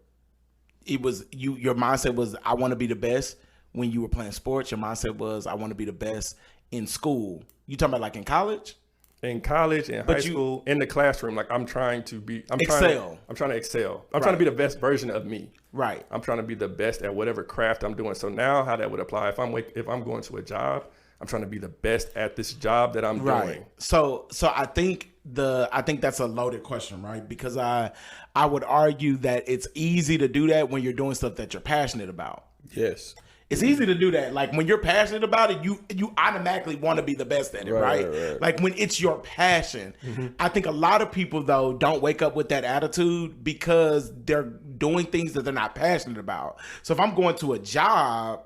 mindset was I want to be the best when you were playing sports. Your mindset was I want to be the best in school. You talking about like in college? In college, in high school, in the classroom, like I'm trying to excel. I'm trying to be the best version of me. Right. I'm trying to be the best at whatever craft I'm doing. So now how that would apply, if I'm going to a job, I'm trying to be the best at this job that I'm doing. So I think that's a loaded question, right? Because I would argue that it's easy to do that when you're doing stuff that you're passionate about. Yes. It's easy to do that. Like when you're passionate about it, you automatically want to be the best at it, right? Like when it's your passion. Mm-hmm. I think a lot of people though don't wake up with that attitude because they're doing things that they're not passionate about. So if I'm going to a job,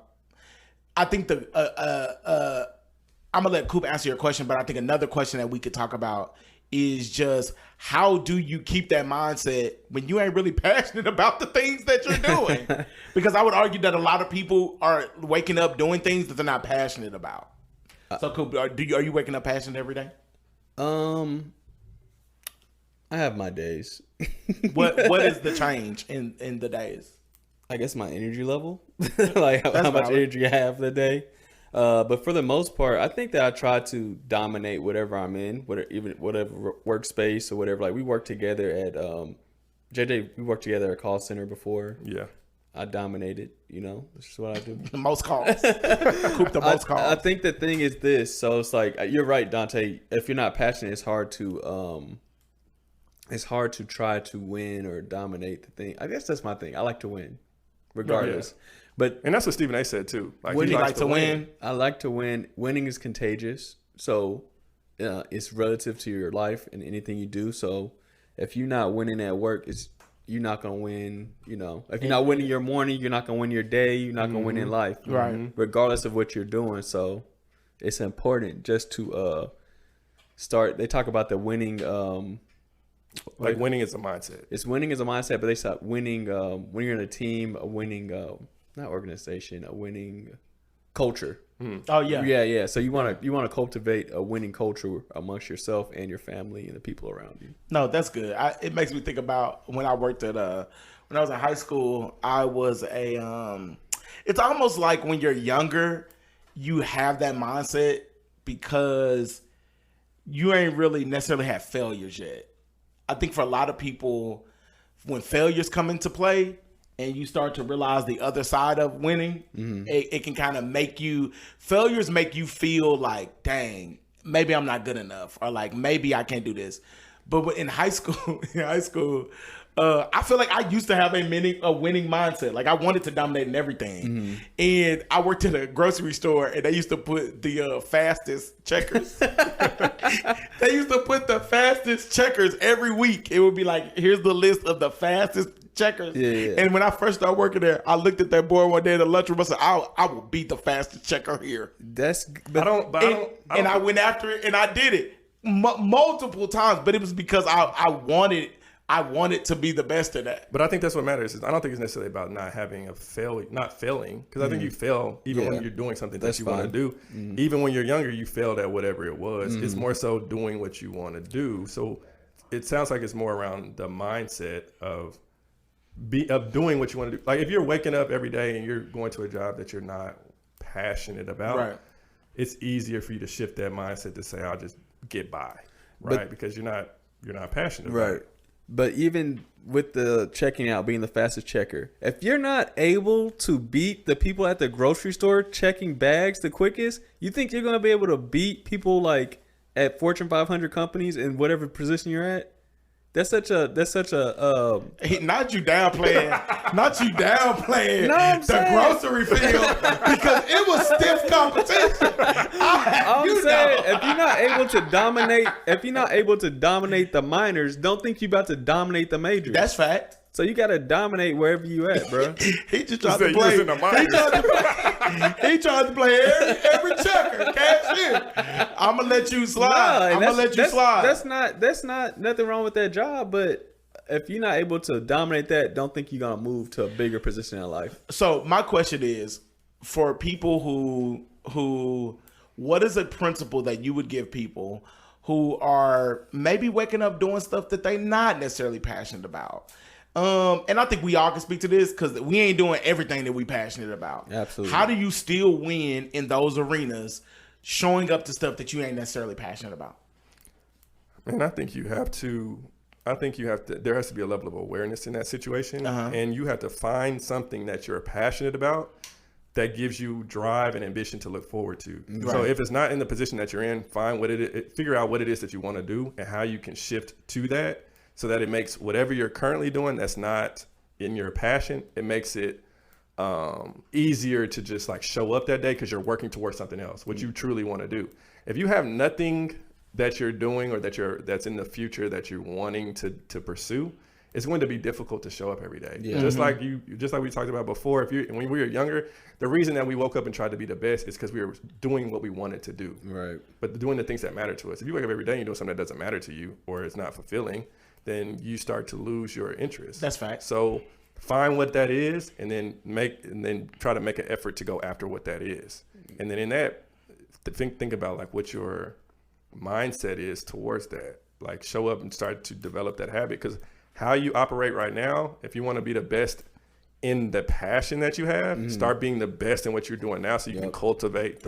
I think I'm gonna let Coop answer your question, but I think another question that we could talk about is just how do you keep that mindset when you ain't really passionate about the things that you're doing? Because I would argue that a lot of people are waking up doing things that they're not passionate about. So Coop, are you waking up passionate every day? I have my days. What is the change in the days? I guess my energy level, like how much energy I have the day. But for the most part, I think that I try to dominate whatever I'm in, whatever workspace or whatever. Like we worked together at JJ. We worked together at a call center before. Yeah, I dominated. This is what I do. The most calls. Coop the most calls. I think the thing is this. So it's like you're right, Dante. If you're not passionate, it's hard to try to win or dominate the thing. I guess that's my thing. I like to win, regardless. Yeah. And that's what Stephen A said too. Like he likes to win. I like to win. Winning is contagious. So it's relative to your life and anything you do. So if you're not winning at work, you're not gonna win. If you're not winning your morning, you're not gonna win your day. You're not gonna win in life, right? Regardless of what you're doing. So it's important just to start. They talk about the winning. Like winning is a mindset. It's winning is a mindset, but they start winning when you're in a team, a winning not organization, a winning culture. Oh yeah. Yeah. So you want to cultivate a winning culture amongst yourself and your family and the people around you. No, that's good. It makes me think about when I worked at when I was in high school. I was it's almost like when you're younger, you have that mindset because you ain't really necessarily had failures yet. I think for a lot of people, when failures come into play and you start to realize the other side of winning, it can kind of failures make you feel like, dang, maybe I'm not good enough, or like maybe I can't do this. But in high school, I feel like I used to have a winning mindset. Like I wanted to dominate in everything. And I worked at a grocery store and they used to put the fastest checkers. They used to put the fastest checkers every week. It would be like, here's the list of the fastest checkers. Yeah. And when I first started working there, I looked at that board one day in the lunchroom. I said, I will beat the fastest checker here. I went after it and I did it multiple times, but it was because I wanted to be the best at that. But I think that's what matters. I don't think it's necessarily about not failing, because I think you fail even when you're doing something that you want to do. Even when you're younger, you failed at whatever it was. It's more so doing what you want to do. So it sounds like it's more around the mindset of doing what you want to do. Like if you're waking up every day and you're going to a job that you're not passionate about, it's easier for you to shift that mindset to say, I'll just get by, because you're not passionate about it. But even with the checking out being the fastest checker, if you're not able to beat the people at the grocery store checking bags the quickest, you think you're going to be able to beat people like at Fortune 500 companies in whatever position you're at? That's such a Not you downplaying. Not you downplaying No, I'm the saying- grocery field because it was stiff competition. I'm saying if you're not able to dominate the minors, don't think you about to dominate the majors. That's fact. So you gotta dominate wherever you at, bro. He just tried said to you play. was in the minors. He tried to play every checker. Cash in. I'm gonna let you slide. I'm gonna let you slide. That's not nothing wrong with that job, but if you're not able to dominate that, don't think you're gonna move to a bigger position in life. So my question is, for people who, what is a principle that you would give people who are maybe waking up doing stuff that they're not necessarily passionate about? And I think we all can speak to this because we ain't doing everything that we passionate about. Absolutely. How do you still win in those arenas, showing up to stuff that you ain't necessarily passionate about? Man, I think you have to. There has to be a level of awareness in that situation, and you have to find something that you're passionate about that gives you drive and ambition to look forward to. Right. So if it's not in the position that you're in, figure out what it is that you want to do and how you can shift to that, so that it makes whatever you're currently doing that's not in your passion, it makes it easier to just like show up that day because you're working towards something else, what you truly want to do. If you have nothing that you're doing or that's in the future that you're wanting to pursue, it's going to be difficult to show up every day. Yeah. Just like we talked about before, when we were younger, the reason that we woke up and tried to be the best is because we were doing what we wanted to do. Right. But doing the things that matter to us. If you wake up every day and you're doing something that doesn't matter to you or it's not fulfilling, then you start to lose your interest. That's fact. So find what that is and then try to make an effort to go after what that is. And then in that, think about like what your mindset is towards that. Like show up and start to develop that habit, because how you operate right now, if you want to be the best in the passion that you have, start being the best in what you're doing now, so you can cultivate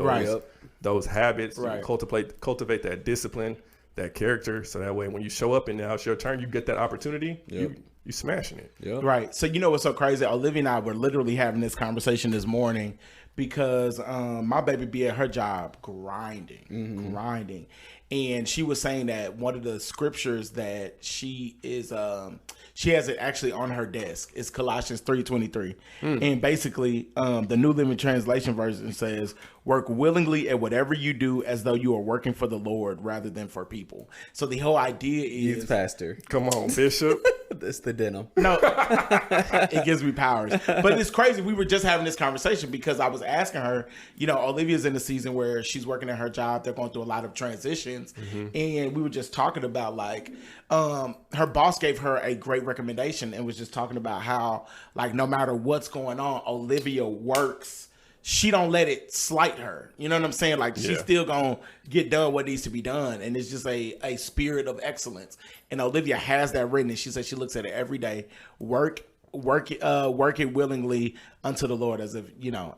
those habits, you can cultivate that discipline, that character, so that way when you show up and now it's your turn, you get that opportunity, you smashing it. Yep. Right. So you know what's so crazy? Olivia and I were literally having this conversation this morning because my baby be at her job grinding. And she was saying that one of the scriptures that she has it actually on her desk is Colossians 3:23. And basically the New Living Translation version says, work willingly at whatever you do as though you are working for the Lord rather than for people. So the whole idea is... He's pastor. Come on, Bishop. It's the denim. No, it gives me powers. But it's crazy. We were just having this conversation because I was asking her, Olivia's in the season where she's working at her job. They're going through a lot of transitions. And we were just talking about like, her boss gave her a great recommendation and was just talking about how like, no matter what's going on, Olivia works. She don't let it slight her. You know what I'm saying? Like she's still gonna get done what needs to be done. And it's just a spirit of excellence. And Olivia has that written. And she said she looks at it every day. Work it willingly unto the Lord, as if,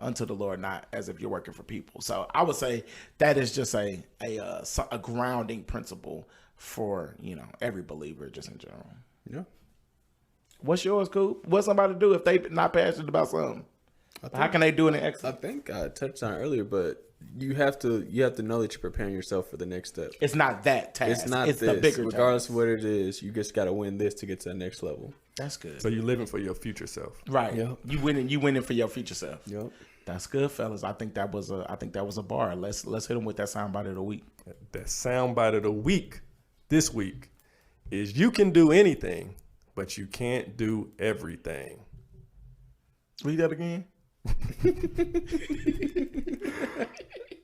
unto the Lord, not as if you're working for people. So I would say that is just a grounding principle for, every believer just in general. Yeah. What's yours, Coop? What's somebody do if they not passionate about something? How can they do it in excellence? I think I touched on it earlier, but you have to know that you're preparing yourself for the next step. It's not that task. It's not the bigger task. regardless of what it is. You just got to win this to get to the next level. That's good. So you're living for your future self. Right. Yep. You winning for your future self. Yep. That's good, fellas. I think that was a bar. Let's hit them with that soundbite of the week. That soundbite of the week this week is: you can do anything, but you can't do everything. Read that again.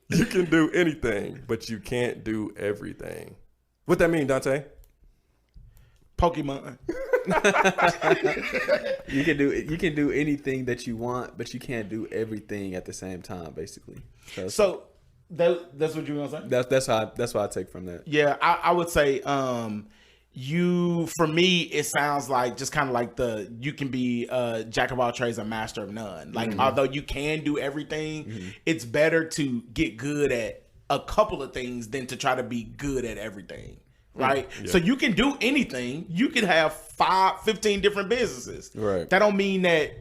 You can do anything, but you can't do everything. What that mean, Dante? Pokemon. You can do anything that you want, but you can't do everything at the same time, basically. So that's what you were gonna say? That's what I take from that. Yeah, I would say for me it sounds like just kind of like you can be jack of all trades and master of none. Like although you can do everything, it's better to get good at a couple of things than to try to be good at everything. Right. Yeah. So you can do anything. You can have 15 different businesses. Right. That don't mean that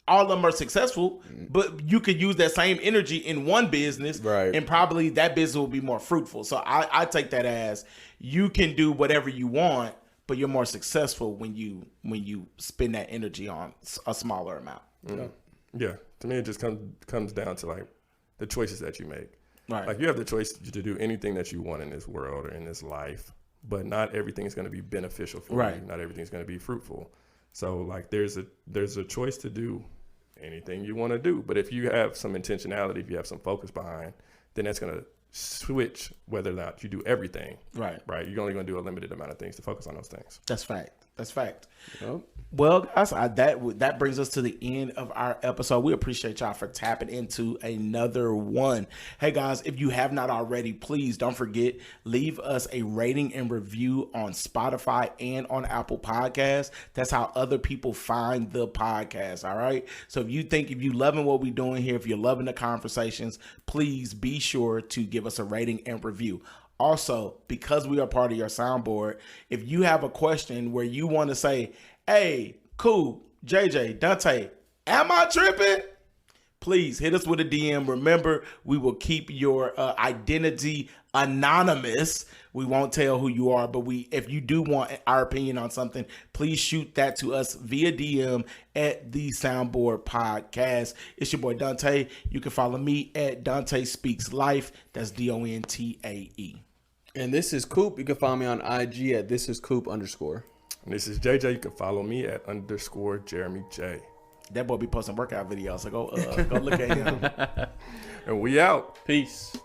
all of them are successful, but you could use that same energy in one business, right, and probably that business will be more fruitful. So I take that as you can do whatever you want, but you're more successful when you spend that energy on a smaller amount. Yeah, to me, it just comes down to like the choices that you make. Right. Like you have the choice to do anything that you want in this world or in this life, but not everything is going to be beneficial for you. Not everything is going to be fruitful. So like there's a choice to do anything you want to do. But if you have some intentionality, if you have some focus behind, then that's going to switch whether or not you do everything. Right. You're only going to do a limited amount of things to focus on those things. That's fact. Yep. Well, guys, that brings us to the end of our episode. We appreciate y'all for tapping into another one. Hey, guys, if you have not already, please don't forget, leave us a rating and review on Spotify and on Apple Podcasts. That's how other people find the podcast, all right? So if you're loving what we're doing here, if you're loving the conversations, please be sure to give us a rating and review. Also, because we are part of your soundboard, if you have a question where you want to say, hey, cool, JJ, Dante, am I tripping? Please hit us with a DM. Remember, we will keep your identity anonymous. We won't tell who you are, but if you do want our opinion on something, please shoot that to us via DM at the Soundboard Podcast. It's your boy Dante. You can follow me at Dante Speaks Life. That's DONTAE. And this is Coop. You can follow me on IG at thisiscoop_. And this is JJ. You can follow me at _Jeremy J. That boy be posting workout videos, so go look at him. And we out. Peace.